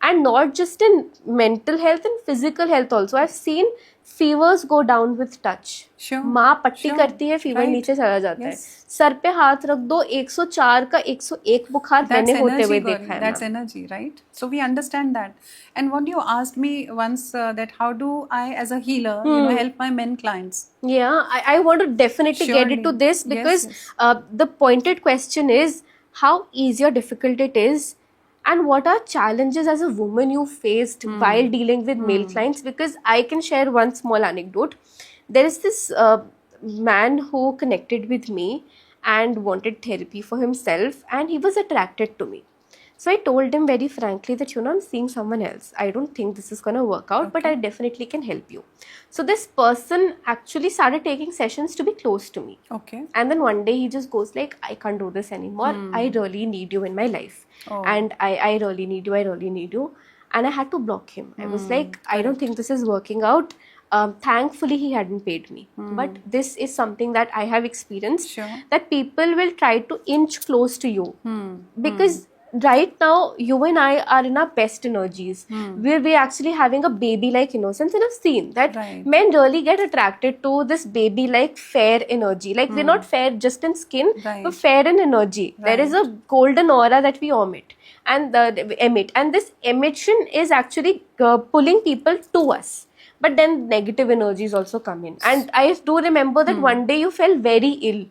And not just in mental health and physical health also. I've seen fevers go down with touch. माँ पट्टी करती है, fever नीचे चला जाता है. Sir पे हाथ रख दो, 104 का 101 बुखार मैंने होते हुए देखा है. That's energy, right? So we understand that. And what you asked me once, that how do I as a healer, you know, help my men clients? Yeah, I want to definitely get into this because the pointed question is how easy or difficult it is, and what are challenges as a woman you faced while dealing with male clients. Because I can share one small anecdote. There is this man who connected with me and wanted therapy for himself, and he was attracted to me. So I told him very frankly that, I'm seeing someone else. I don't think this is going to work out, but I definitely can help you. So this person actually started taking sessions to be close to me. Okay. And then one day he just goes like, I can't do this anymore. I really need you in my life. Oh. And I really need you. I really need you. And I had to block him. I was like, I don't think this is working out. Thankfully, he hadn't paid me. But this is something that I have experienced. Sure. That people will try to inch close to you. Because right now, you and I are in our best energies. We're actually having a baby-like innocence. And I've seen that Right. men really get attracted to this baby-like fair energy. Like, we're not fair just in skin, Right. but fair in energy. There is a golden aura that we emit. And this emission is actually pulling people to us. But then negative energies also come in. And I do remember that one day you felt very ill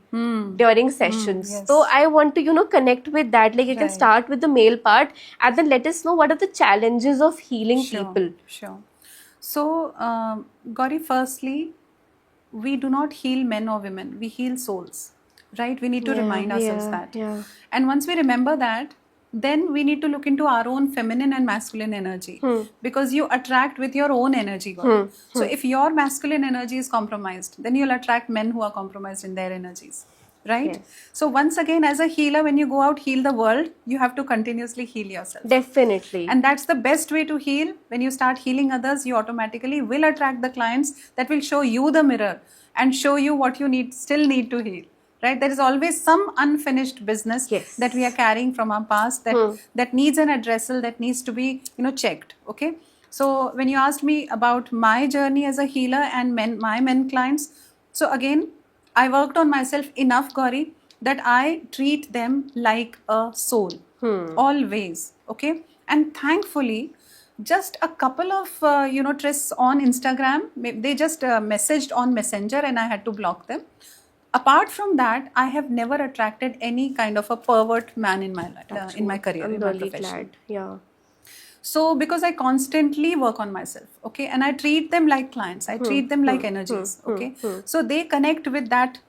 during sessions. Yes. So I want to, connect with that. Like, you can Right. start with the male part and then let us know what are the challenges of healing people. Sure. So, Gauri, firstly, we do not heal men or women. We heal souls, right? We need to remind ourselves that. Yeah. And once we remember that, then we need to look into our own feminine and masculine energy because you attract with your own energy. Gauri. So if your masculine energy is compromised, then you'll attract men who are compromised in their energies, right? So once again, as a healer, when you go out, heal the world, you have to continuously heal yourself. Definitely. And that's the best way to heal. When you start healing others, you automatically will attract the clients that will show you the mirror and show you what you still need to heal. Right? There is always some unfinished business that we are carrying from our past that needs an addressal, that needs to be, checked. Okay. So when you asked me about my journey as a healer and my men clients, so again, I worked on myself enough, Gauri, that I treat them like a soul. Always. Okay. And thankfully, just a couple of, trysts on Instagram, they just messaged on Messenger and I had to block them. Apart from that, I have never attracted any kind of a pervert man in my life, in my career, I'm in my really profession. glad. Yeah. So, because I constantly work on myself, okay, and I treat them like clients, I treat them like energies, okay. So they connect with that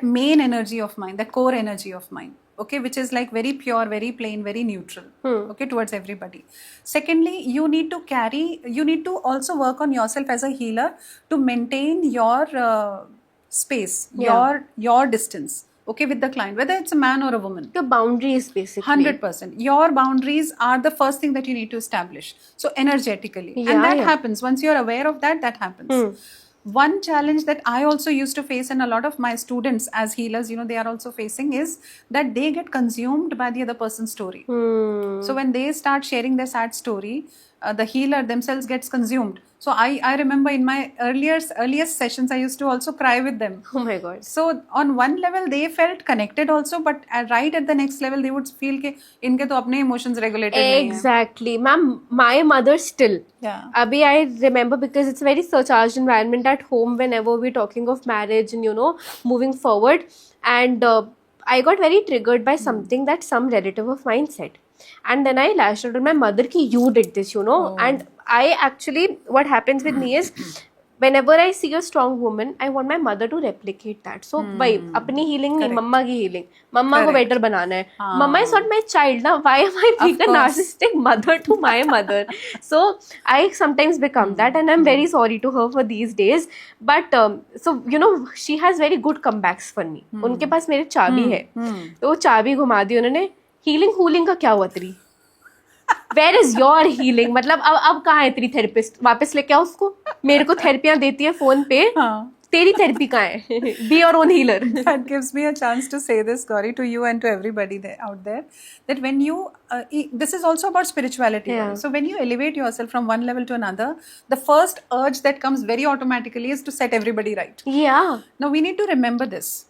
main energy of mine, that core energy of mine, okay, which is like very pure, very plain, very neutral, okay, towards everybody. Secondly, you need to also work on yourself as a healer to maintain your space, your distance, okay, with the client, whether it's a man or a woman. Your boundaries, basically. 100%. Your boundaries are the first thing that you need to establish. So energetically. And that happens. Once you're aware of that, that happens. One challenge that I also used to face and a lot of my students as healers, they are also facing is that they get consumed by the other person's story. So when they start sharing their sad story, the healer themselves gets consumed. So I remember in my earliest sessions, I used to also cry with them. Oh my God. So on one level, they felt connected also, but right at the next level, they would feel कि इनके तो अपने emotions regulated नहीं हैं. Exactly. Ma'am, my mother still. Yeah. Abhi, I remember because it's a very surcharged environment at home whenever we're talking of marriage and, moving forward. And I got very triggered by something that some relative of mine said. And then I lashed out at my mother ki you did this, And I actually, what happens with me is, whenever I see a strong woman, I want my mother to replicate that. So, भाई अपनी healing नहीं, मम्मा की healing. मम्मा को better बनाना है. Mama is not my child, ना. Why am I being a narcissistic mother to my mother? So, I sometimes become that, and I'm very sorry to her for these days. But so she has very good comebacks for me. उनके पास मेरी चाबी है. तो वो चाबी घुमा दी उन्होंने. Healing का क्या हुआ तेरी? Where is your healing? मतलब अब कहाँ है तेरी थेरेपिस्ट? वापस लेके आओ उसको. मेरे को थेरेपियाँ देती है फोन पे. तेरी थेरेपी कहाँ है? Be your own healer. That gives me a chance to say this, Gauri, to you and to everybody out there, that when you, this is also about spirituality. Yeah. So when you elevate yourself from one level to another, the first urge that comes very automatically is to set everybody right. Yeah. Now we need to remember this.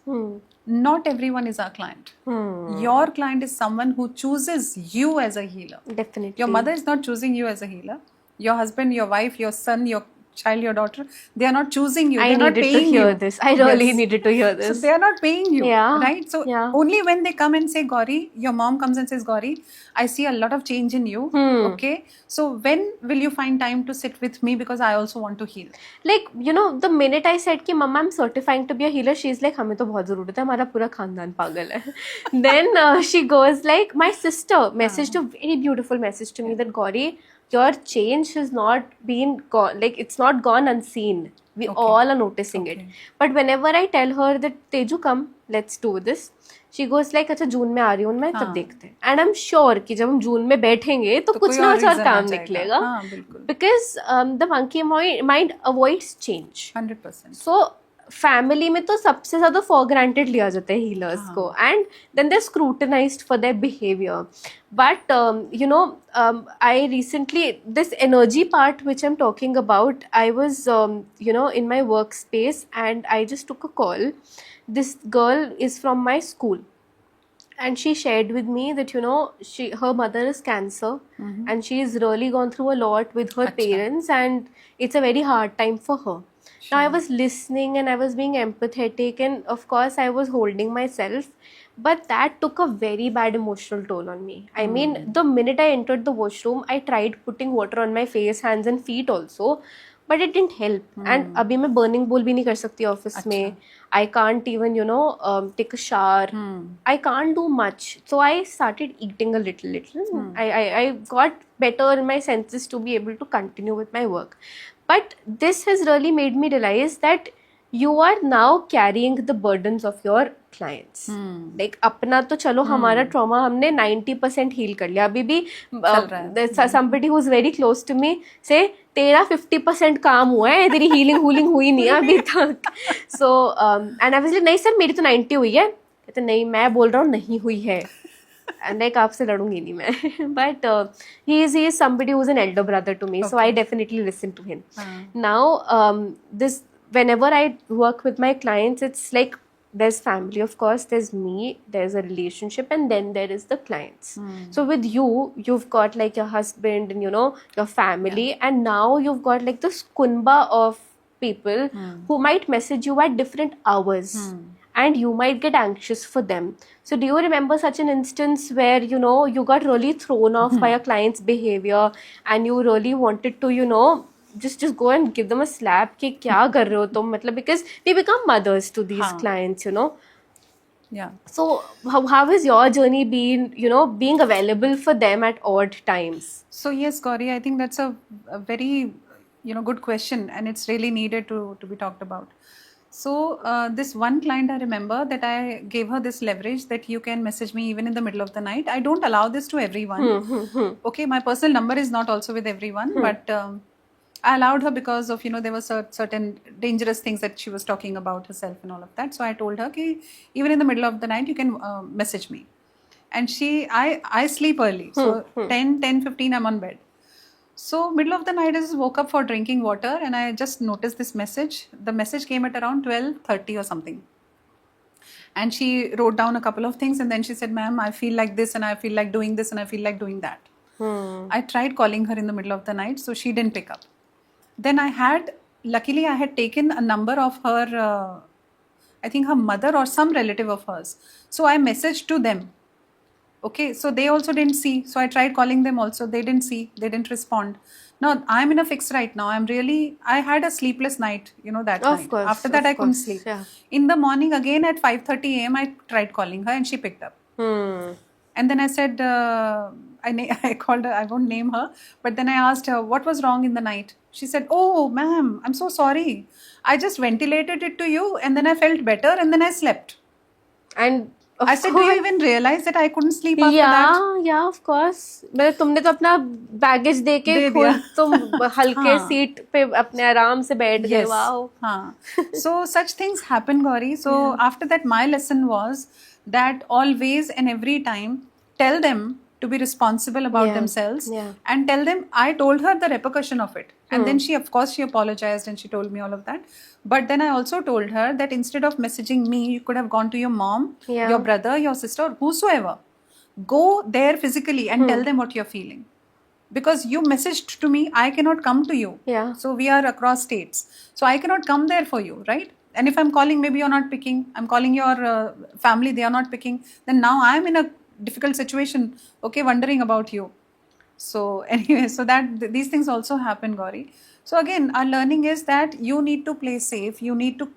Not everyone is our client. Your client is someone who chooses you as a healer. Definitely. Your mother is not choosing you as a healer. Your husband, your wife, your son, your child, your daughter, they are not choosing you. I They're not needed to paying hear you. this. I really Yes. needed to hear So this. they are not paying you, Yeah, right? So yeah. only when they come and say, Gauri, your mom comes and says, Gauri, I see a lot of change in you. Okay. So when will you find time to sit with me, because I also want to heal? Like, you know, the minute I said कि mama, I'm certifying to be a healer, she's like, हमें तो बहुत ज़रूरत है, हमारा पूरा खानदान पागल है. Then she goes like, my sister messaged a very beautiful message to me that Gauri, your change has not been gone, like it's not gone unseen. We all are noticing it. But whenever I tell her that Teju, come, let's do this, she goes like, अच्छा जून में आ रही हूँ मैं, तब देखते हैं. And I'm sure कि जब हम जून में बैठेंगे तो कुछ ना कुछ और काम निकलेगा. हाँ, बिल्कुल. Because the monkey mind avoids change. 100%. So family में तो सबसे ज्यादा फॉर ग्रांटेड लिया जाता है हीलर्स को, and then they scrutinized for their behaviour. But you know, I recently, this energy part which I am talking about, I was you know, in my workspace and I just took a call. This girl is from my school and she shared with me that, you know, her mother is cancer, and she's really gone through a lot with her parents, and it's a very hard time for her. Now I was listening and I was being empathetic, and of course I was holding myself, but that took a very bad emotional toll on me. I mean, the minute I entered the washroom, I tried putting water on my face, hands and feet also, but it didn't help. And अभी मैं burning bowl भी नहीं कर सकती office में. I can't even, you know, take a shower. I can't do much. So I started eating a little. I got better in my senses to be able to continue with my work. But this has really made me realize that you are now carrying the burdens of your clients. Like अपना तो चलो हमारा trauma हमने 90% heal कर लिया. अभी भी somebody who's very close to me say तेरा 50% काम हुआ है, तेरी healing हुई नहीं है अभी तक. So and I was like, नहीं सर मेरी तो 90 हुई है. कहते नहीं, मैं बोल रहा हूँ नहीं हुई है. And like आपसे लड़ूंगी नहीं मैं. But he is somebody who's an elder brother to me, so I definitely listen to him. Now this, whenever I work with my clients, it's like there's family, of course, there's me, there's a relationship, and then there is the clients. So with you've got like your husband and, you know, your family, and now you've got like this kunba of people who might message you at different hours. And you might get anxious for them. So do you remember such an instance where, you know, you got really thrown off by a client's behavior and you really wanted to, you know, just go and give them a slap कि क्या कर रहे हो तुम, मतलब, because we become mothers to these clients, you know. Yeah. So how has your journey been, you know, being available for them at odd times? So yes, Gauri, I think that's a very, you know, good question, and it's really needed to be talked about. So this one client, I remember that I gave her this leverage that you can message me even in the middle of the night. I don't allow this to everyone. Okay, my personal number is not also with everyone, but I allowed her because of, you know, there were certain dangerous things that she was talking about herself and all of that. So I told her कि even in the middle of the night you can message me. And I sleep early, so 10:15 I'm on bed. So middle of the night, I just woke up for drinking water and I just noticed this message. The message came at around 12:30 or something. And she wrote down a couple of things and then she said, ma'am, I feel like this and I feel like doing this and I feel like doing that. I tried calling her in the middle of the night, so she didn't pick up. Then luckily I had taken a number of her, I think her mother or some relative of hers. So I messaged to them. Okay, so they also didn't see. So I tried calling them also. They didn't see. They didn't respond. Now I'm in a fix right now. I had a sleepless night, you know, that night. Course, after that, I couldn't sleep. Yeah. In the morning again at 5:30 a.m., I tried calling her and she picked up. And then I said, I called her, I won't name her, but then I asked her, what was wrong in the night? She said, oh, ma'am, I'm so sorry. I just ventilated it to you and then I felt better and then I slept. And I said, do you even realize that I couldn't sleep after that? Yeah, of course. मतलब तुमने तो अपना baggage दे के खुद तुम हल्के seat पे अपने आराम से बैठ गए. Wow. हाँ. So such things happen, Gauri. So after that, my lesson was that always and every time tell them to be responsible about themselves and tell them. I told her the repercussion of it. And then she, of course, she apologized and she told me all of that. But then I also told her that instead of messaging me, you could have gone to your mom, your brother, your sister, or whosoever. Go there physically and tell them what you're feeling. because you messaged to me, I cannot come to you. Yeah. So we are across states. So I cannot come there for you, right? And if I'm calling, maybe you're not picking. I'm calling your family, they are not picking. Then now I'm in a difficult situation, okay, wondering about you. So anyway, so that these things also happen, Gauri. So again, our learning is that you need to play safe. You need to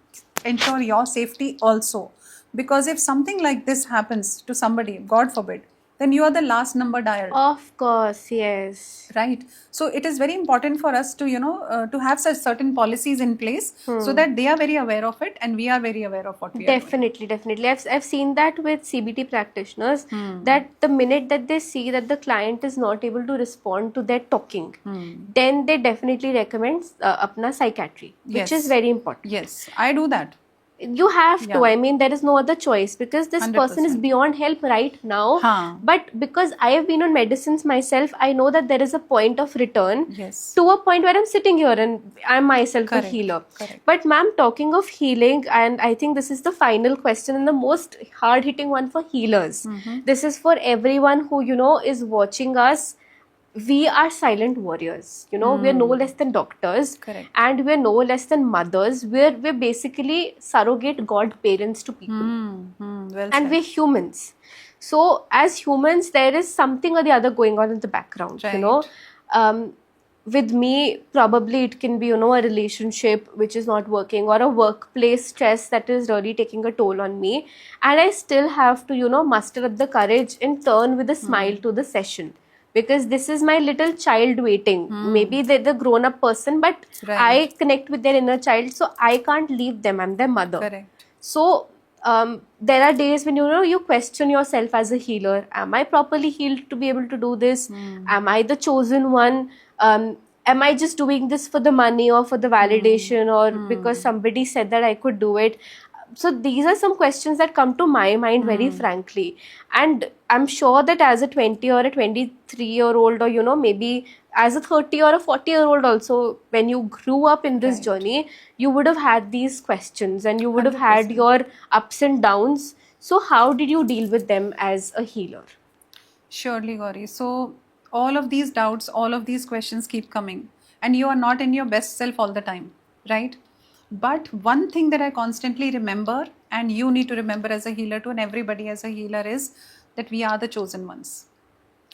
ensure your safety also, because if something like this happens to somebody, God forbid, then you are the last number dialed, Of course, yes. right? So it is very important for us to to have such certain policies in place, so that they are very aware of it and we are very aware of what we are doing. Definitely, definitely. I've seen that with CBT practitioners, that the minute that they see that the client is not able to respond to their talking, then they definitely recommend apna psychiatry, which is Yes. very important. Yes, I do that. You have to. Yeah. I mean, there is no other choice, because this person is 100%. beyond help right now. Huh. But because I have been on medicines myself, I know that there is a point of return. Yes. To a point where I'm sitting here and I'm myself Correct. a healer. Correct. But ma'am, talking of healing, and I think this is the final question and the most hard hitting one for healers. This is for everyone who, is watching us. We are silent warriors. We are no less than doctors. Correct. And we are no less than mothers. We're basically surrogate godparents to people. Well And said. we're humans. So as humans, there is something or the other going on in the background. Right. With me, probably it can be, a relationship which is not working, or a workplace stress that is really taking a toll on me. And I still have to, muster up the courage and turn with a smile to the session. Because this is my little child waiting. Maybe they're the grown up person, but Right. I connect with their inner child, so I can't leave them. I'm their mother. Correct. So there are days when you question yourself as a healer. Am I properly healed to be able to do this? Am I the chosen one? Am I just doing this for the money or for the validation, or because somebody said that I could do it? So these are some questions that come to my mind very frankly. And I'm sure that as a 20 or a 23-year-old, or maybe as a 30 or a 40-year-old also, when you grew up in this Right. journey, you would have had these questions and you would have had 100%. your ups and downs. So how did you deal with them as a healer? Surely, Gauri. So all of these doubts, all of these questions keep coming, and you are not in your best self all the time, right? But one thing that I constantly remember, and you need to remember as a healer too, and everybody as a healer, is that we are the chosen ones.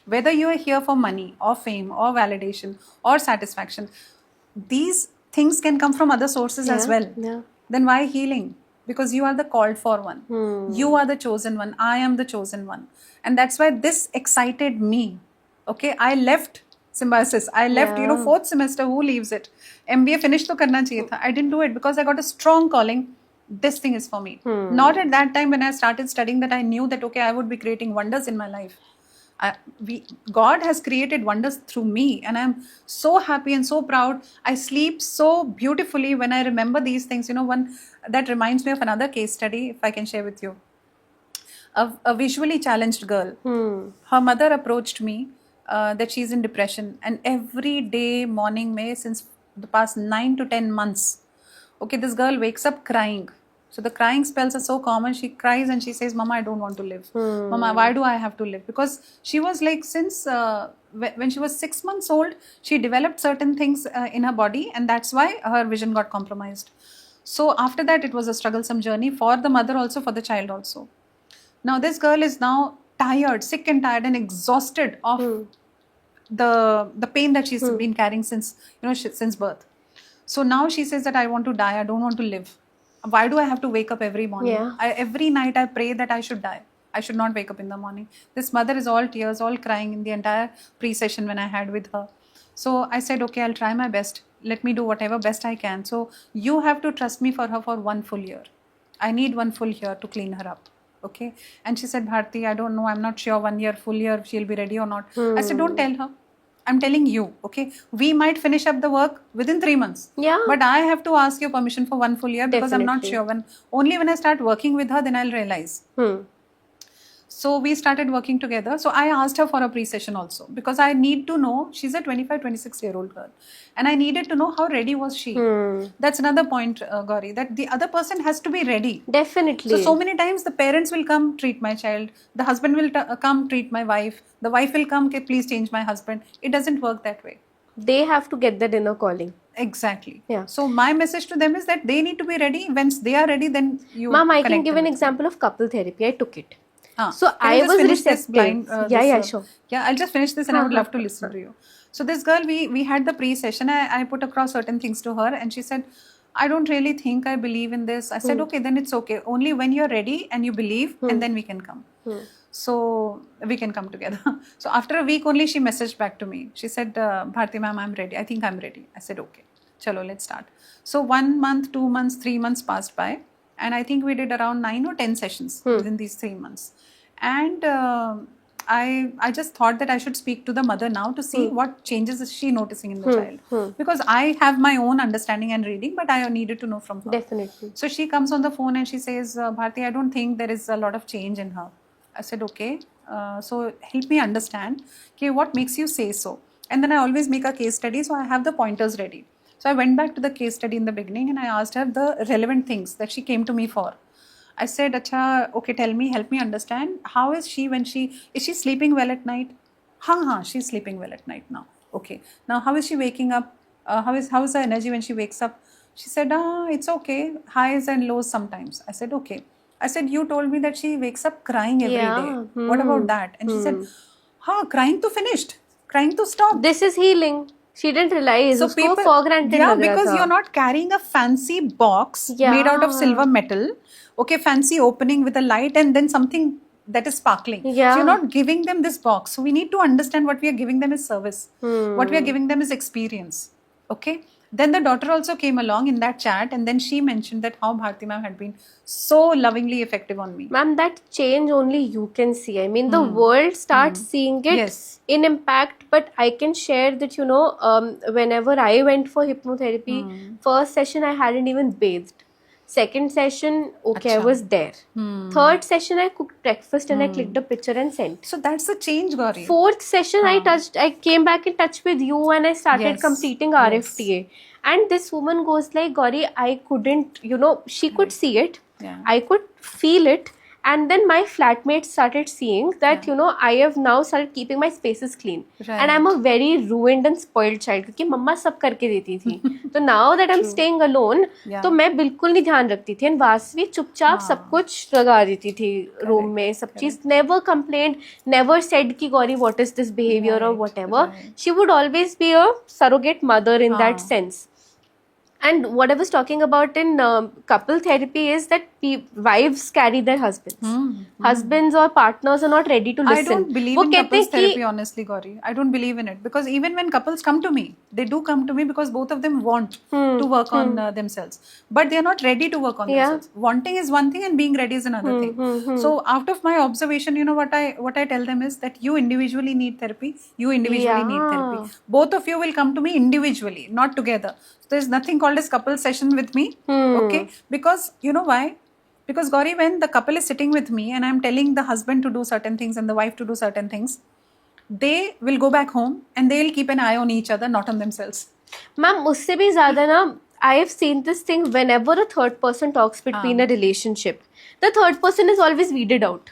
Whether you are here for money or fame or validation or satisfaction, these things can come from other sources as well. Yeah. Then why healing? Because you are the called for one. You are the chosen one. I am the chosen one. And that's why this excited me. Okay, I left Symbiosis. I left, Yeah. fourth semester. Who leaves it? MBA finished to karna chahiye tha. I didn't do it because I got a strong calling. This thing is for me. Not at that time when I started studying that I knew that, okay, I would be creating wonders in my life. God has created wonders through me, and I'm so happy and so proud. I sleep so beautifully when I remember these things. One that reminds me of another case study, if I can share with you. A visually challenged girl. Her mother approached me that she's in depression, and every day morning, since the past 9 to 10 months, okay, this girl wakes up crying. So the crying spells are so common. She cries and she says, "Mama, I don't want to live. Mama, why do I have to live?" Because she was like, since when she was 6 months old, she developed certain things in her body, and that's why her vision got compromised. So after that, it was a strugglesome journey for the mother also, for the child also. Now this girl is now tired, sick and tired and exhausted of the pain that she's been carrying since since birth. So now she says that I want to die. I don't want to live. Why do I have to wake up every morning? Yeah. Every night I pray that I should die. I should not wake up in the morning. This mother is all tears, all crying in the entire pre-session when I had with her. So I said, okay, I'll try my best. Let me do whatever best I can. So you have to trust me for her for 1 full year. I need 1 full year to clean her up. Okay. And she said, Bharti, I don't know. I'm not sure 1 year, full year, she'll be ready or not. I said, don't tell her. I'm telling you, okay, we might finish up the work within 3 months. Yeah. But I have to ask your permission for 1 full year because I'm not Definitely. sure. Only when I start working with her, then I'll realize. So we started working together. So I asked her for a pre-session also because I need to know, she's a 25, 26-year-old girl. And I needed to know how ready was she. That's another point, Gauri, that the other person has to be ready. Definitely. So many times the parents will come treat my child, the husband will come treat my wife, the wife will come, "Okay, please change my husband." It doesn't work that way. They have to get that inner calling. Exactly. Yeah. So my message to them is that they need to be ready. Once they are ready, then you Ma'am, I can connect give them an with example of couple therapy. I took it. them. So Can I just was finish this receptive. blind, Sure. Yeah, I'll just finish this and I would love to listen to you. So this girl, we had the pre-session. I put across certain things to her and she said, "I don't really think I believe in this." I said, "Okay, then it's okay. Only when you're ready and you believe and then we can come." So we can come together. So after a week only she messaged back to me. She said, "Bharti ma'am, I'm ready. I think I'm ready." I said, "Okay, chalo, let's start." So 1 month, 2 months, 3 months passed by. And I think we did around 9 or 10 sessions within these 3 months. And I just thought that I should speak to the mother now to see what changes is she noticing in the child. Because I have my own understanding and reading, but I needed to know from her. Definitely. So she comes on the phone and she says, "Bharti, I don't think there is a lot of change in her." I said, "Okay, so help me understand, okay, what makes you say so?" And then I always make a case study, so I have the pointers ready. So I went back to the case study in the beginning and I asked her the relevant things that she came to me for. I said, "Acha, okay, tell me, help me understand. How is she is she sleeping well at night?" She's sleeping well at night now. Okay. Now, how is she waking up? How is her energy when she wakes up? She said, "It's okay. Highs and lows sometimes." I said, "Okay." I said, "You told me that she wakes up crying every day. What about that?" And she said, crying to finished. Crying to stop. This is healing. She didn't realize. So उसको people, for granted yeah, लग रहा because था. you're not carrying a fancy box made out of silver metal, okay, fancy opening with a light and then something that is sparkling. Yeah. So you're not giving them this box. So we need to understand what we are giving them is service. What we are giving them is experience. Okay. Then the daughter also came along in that chat and then she mentioned that how Bharti ma'am had been so lovingly effective on me. Ma'am, that change only you can see. I mean, the world starts seeing it Yes. in impact. But I can share that, whenever I went for hypnotherapy, first session I hadn't even bathed. Second session, okay, I Acha. was there. Third session, I cooked breakfast and I clicked a picture and sent. So that's the change, Gauri. Fourth session, I came back in touch with you and I started Yes. completing RFTA. And this woman goes like, "Gauri, I couldn't, she could see it. Yeah. I could feel it. And then my flatmates started seeing that, I have now started keeping my spaces clean. Right. And I'm a very ruined and spoiled child क्योंकि मम्मा सब करके देती थी. तो now that I'm staying alone, Yeah. तो मैं बिल्कुल नहीं ध्यान रखती थी. And वासवी चुपचाप सब कुछ लगा देती थी रूम में, सब चीज. Never complained, never said कि Gauri, what is this behavior or whatever. She would always be a surrogate mother in that sense. And what I was talking about in couple therapy is that wives carry their husbands. Husbands or partners are not ready to listen. I don't believe वो in कहते couples हैं कि therapy, honestly, Gauri. I don't believe in it because even when couples come to me, they do come to me because both of them want to work on themselves, but they are not ready to work on themselves. Wanting is one thing and being ready is another thing. So out of my observation, what I tell them is that you individually need therapy. You individually need therapy. Both of you will come to me individually, not together. So there's nothing called as couple session with me. Okay, because you know why? Because Gauri, when the couple is sitting with me and I'm telling the husband to do certain things and the wife to do certain things, they will go back home and they will keep an eye on each other, not on themselves. Ma'am, उससे भी ज़्यादा ना, I have seen this thing whenever a third person talks between a relationship, the third person is always weeded out.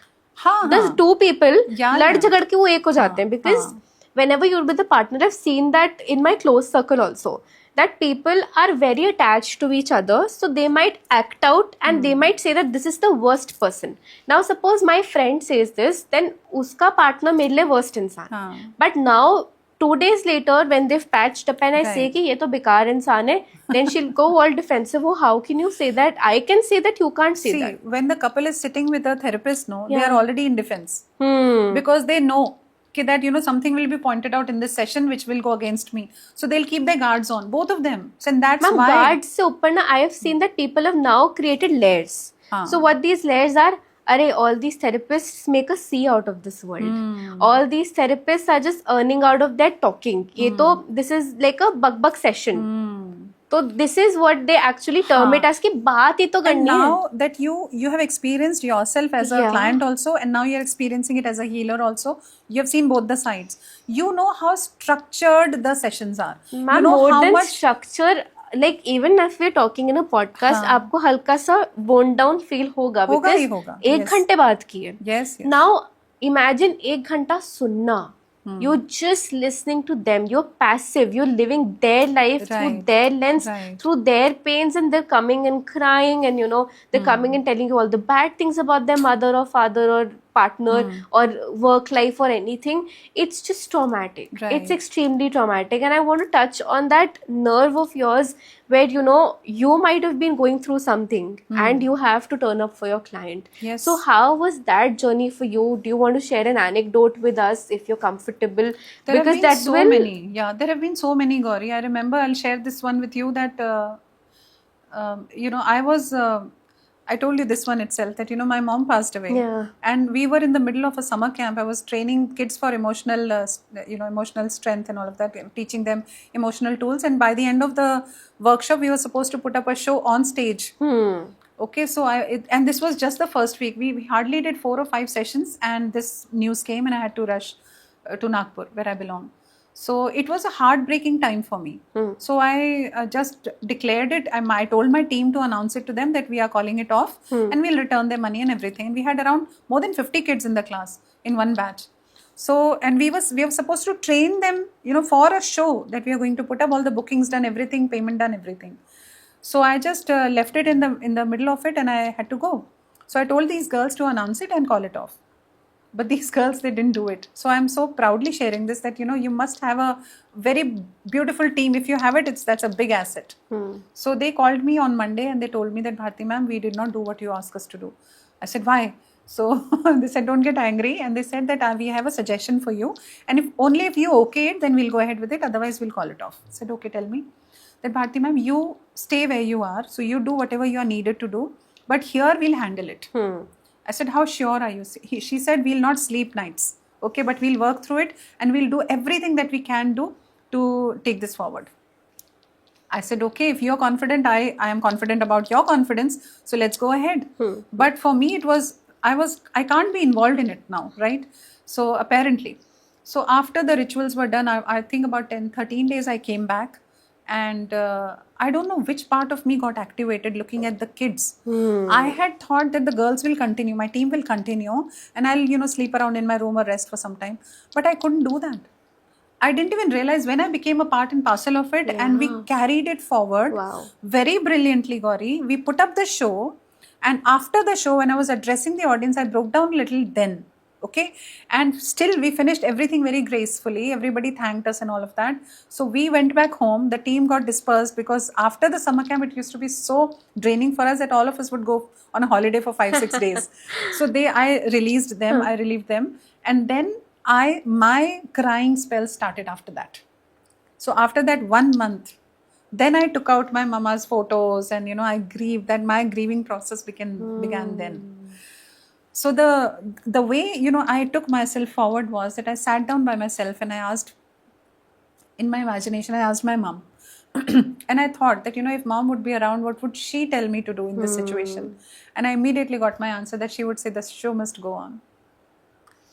The two people लड़ झगड़ के वो एक हो जाते हैं because whenever you're with a partner, I've seen that in my close circle also, that people are very attached to each other, so they might act out and they might say that this is the worst person. Now suppose my friend says this, then uska partner मेरे लिए worst इंसान. But now 2 days later when they've patched up and I say कि ये तो बेकार इंसान है, then she'll go all defensive. Oh, how can you say that? I can say that, you can't say that. When the couple is sitting with a therapist, they are already in defense because they know that something will be pointed out in this session which will go against me, so they'll keep their guards on, both of them. So and that's why guards se upar na, I have seen that people have now created layers. So what these layers are, all these therapists make a sea out of this world. All these therapists are just earning out of their talking. This is like a bug session. तो this is what they actually term it as कि बात ही तो And करनी है. now that you have experienced yourself as a Yeah. client also, and now you're experiencing it as a healer also, you have seen both the sides. You know how structured the sessions are. Ma'am, You know more how than much. structure, like even if we're talking in a podcast, हाँ. आपको हल्का सा worn down feel होगा होगा because ही होगा. एक Yes. घंटे बात की है. Yes, yes. Now imagine एक घंटा सुनना. You're just listening to them. You're passive. You're living their life through Right. their lens, Right. through their pains, and they're coming and crying, and you know they're coming and telling you all the bad things about their mother or father or partner or work life or anything. It's just traumatic. Right. It's extremely traumatic, and I want to touch on that nerve of yours where you know you might have been going through something and you have to turn up for your client. Yes. So how was that journey for you? Do you want to share an anecdote with us if you're comfortable? There Because have been that so will many. Yeah, there have been so many, Gauri. I remember, I'll share this one with you that, you know, I told you this one itself that, you know, my mom passed away. Yeah. And we were in the middle of a summer camp. I was training kids for emotional, you know, emotional strength and all of that, teaching them emotional tools. And by the end of the workshop, we were supposed to put up a show on stage. Okay, so and this was just the first week. We hardly did 4 or 5 sessions, and this news came, and I had to rush to Nagpur, where I belong. So it was a heartbreaking time for me. So I just declared it. I told my team to announce it to them that we are calling it off, and we'll return their money and everything. And we had around more than 50 kids in the class in one batch. So, and we were supposed to train them, you know, for a show that we are going to put up, all the bookings done, everything, payment done, everything. So I just left it in the middle of it, and I had to go. So I told these girls to announce it and call it off. But these girls, they didn't do it. So I'm so proudly sharing this that, you know, you must have a very beautiful team. If you have it, that's a big asset. So they called me on Monday and they told me that, Bharti ma'am, we did not do what you asked us to do. I said, why? So they said, don't get angry. And they said that we have a suggestion for you. And if you okay it, then we'll go ahead with it. Otherwise, we'll call it off. I said, okay, tell me. That, Bharti ma'am, you stay where you are. So you do whatever you are needed to do. But here we'll handle it. I said, how sure are you? She said, we'll not sleep nights. Okay, but we'll work through it and we'll do everything that we can do to take this forward. I said, okay, if you're confident, I am confident about your confidence. So let's go ahead. But for me, I can't be involved in it now, right? So apparently. So after the rituals were done, I think about 13 days I came back. And I don't know which part of me got activated looking at the kids. I had thought that the girls will continue, my team will continue, and I'll, you know, sleep around in my room or rest for some time. But I couldn't do that. I didn't even realize when I became a part and parcel of it, and we carried it forward very brilliantly, Gauri. We put up the show, and after the show, when I was addressing the audience, I broke down a little then. Okay, and still we finished everything very gracefully. Everybody thanked us and all of that. So we went back home. The team got dispersed because after the summer camp, it used to be so draining for us that all of us would go on a holiday for 5-6 days. So I released them, I relieved them, and then my crying spell started after that. So after that 1 month, then I took out my mama's photos, and, you know, I grieved. That my grieving process began then. So the way, you know, I took myself forward was that I sat down by myself and I asked, in my imagination, I asked my mom. And I thought that, you know, if mom would be around, what would she tell me to do in this situation? And I immediately got my answer that she would say, the show must go on.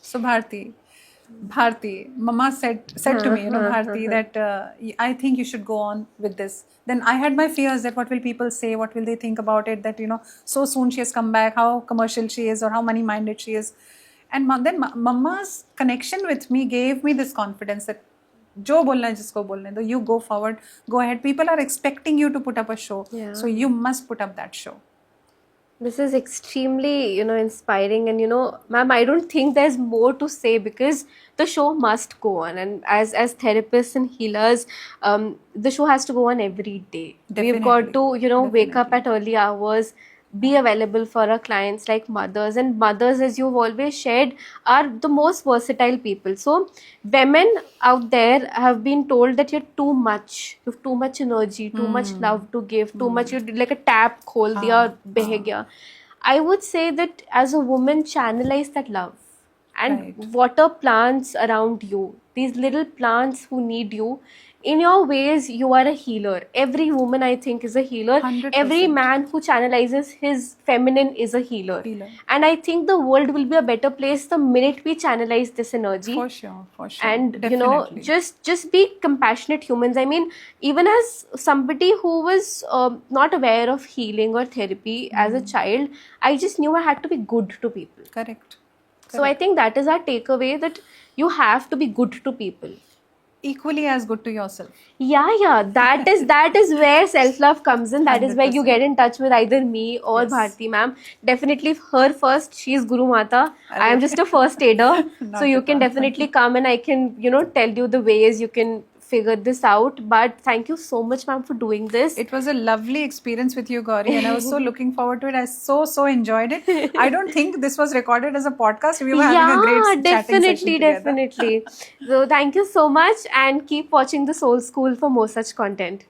So Bharti, Mama said to me, you know, Bharti, that I think you should go on with this. Then I had my fears that what will people say, what will they think about it, that, you know, so soon she has come back, how commercial she is or how money-minded she is. And then Mama's connection with me gave me this confidence that jo bolna hai jisko bolne do, you go forward, go ahead. People are expecting you to put up a show. So you must put up that show. This is extremely, you know, inspiring. And, you know, ma'am, I don't think there's more to say because the show must go on. And as therapists and healers, the show has to go on every day. We've got to, you know, wake up at early hours, be available for our clients like mothers. And mothers, as you've always shared, are the most versatile people. So women out there have been told that you're too much. You have too much energy, too much love to give, too much. You're like a tap, khol diya, beh gaya. I would say that as a woman, channelize that love. and Right. water plants around you, these little plants who need you. In your ways, you are a healer. Every woman, I think, is a healer. 100%. Every man who channelizes his feminine is a healer. Healer. And I think the world will be a better place the minute we channelize this energy. For sure. For sure. And Definitely. just be compassionate humans. I mean, even as somebody who was not aware of healing or therapy as a child, I just knew I had to be good to people. Correct. So I think that is our takeaway, that you have to be good to people. Equally as good to yourself. Yeah, that is where self love comes in. That is where you 100%. get in touch with either me or Yes. Bharti ma'am. Definitely her first. She is Guru Mata. I am just a first aider. Not So you at can all. definitely come and I can tell you the ways you can figure this out. But thank you so much, ma'am, for doing this. It was a lovely experience with you, Gauri, and I was so looking forward to it. I so enjoyed it. I don't think this was recorded as a podcast. We were having a great chatting session together. Definitely. So thank you so much, and keep watching the Soul School for more such content.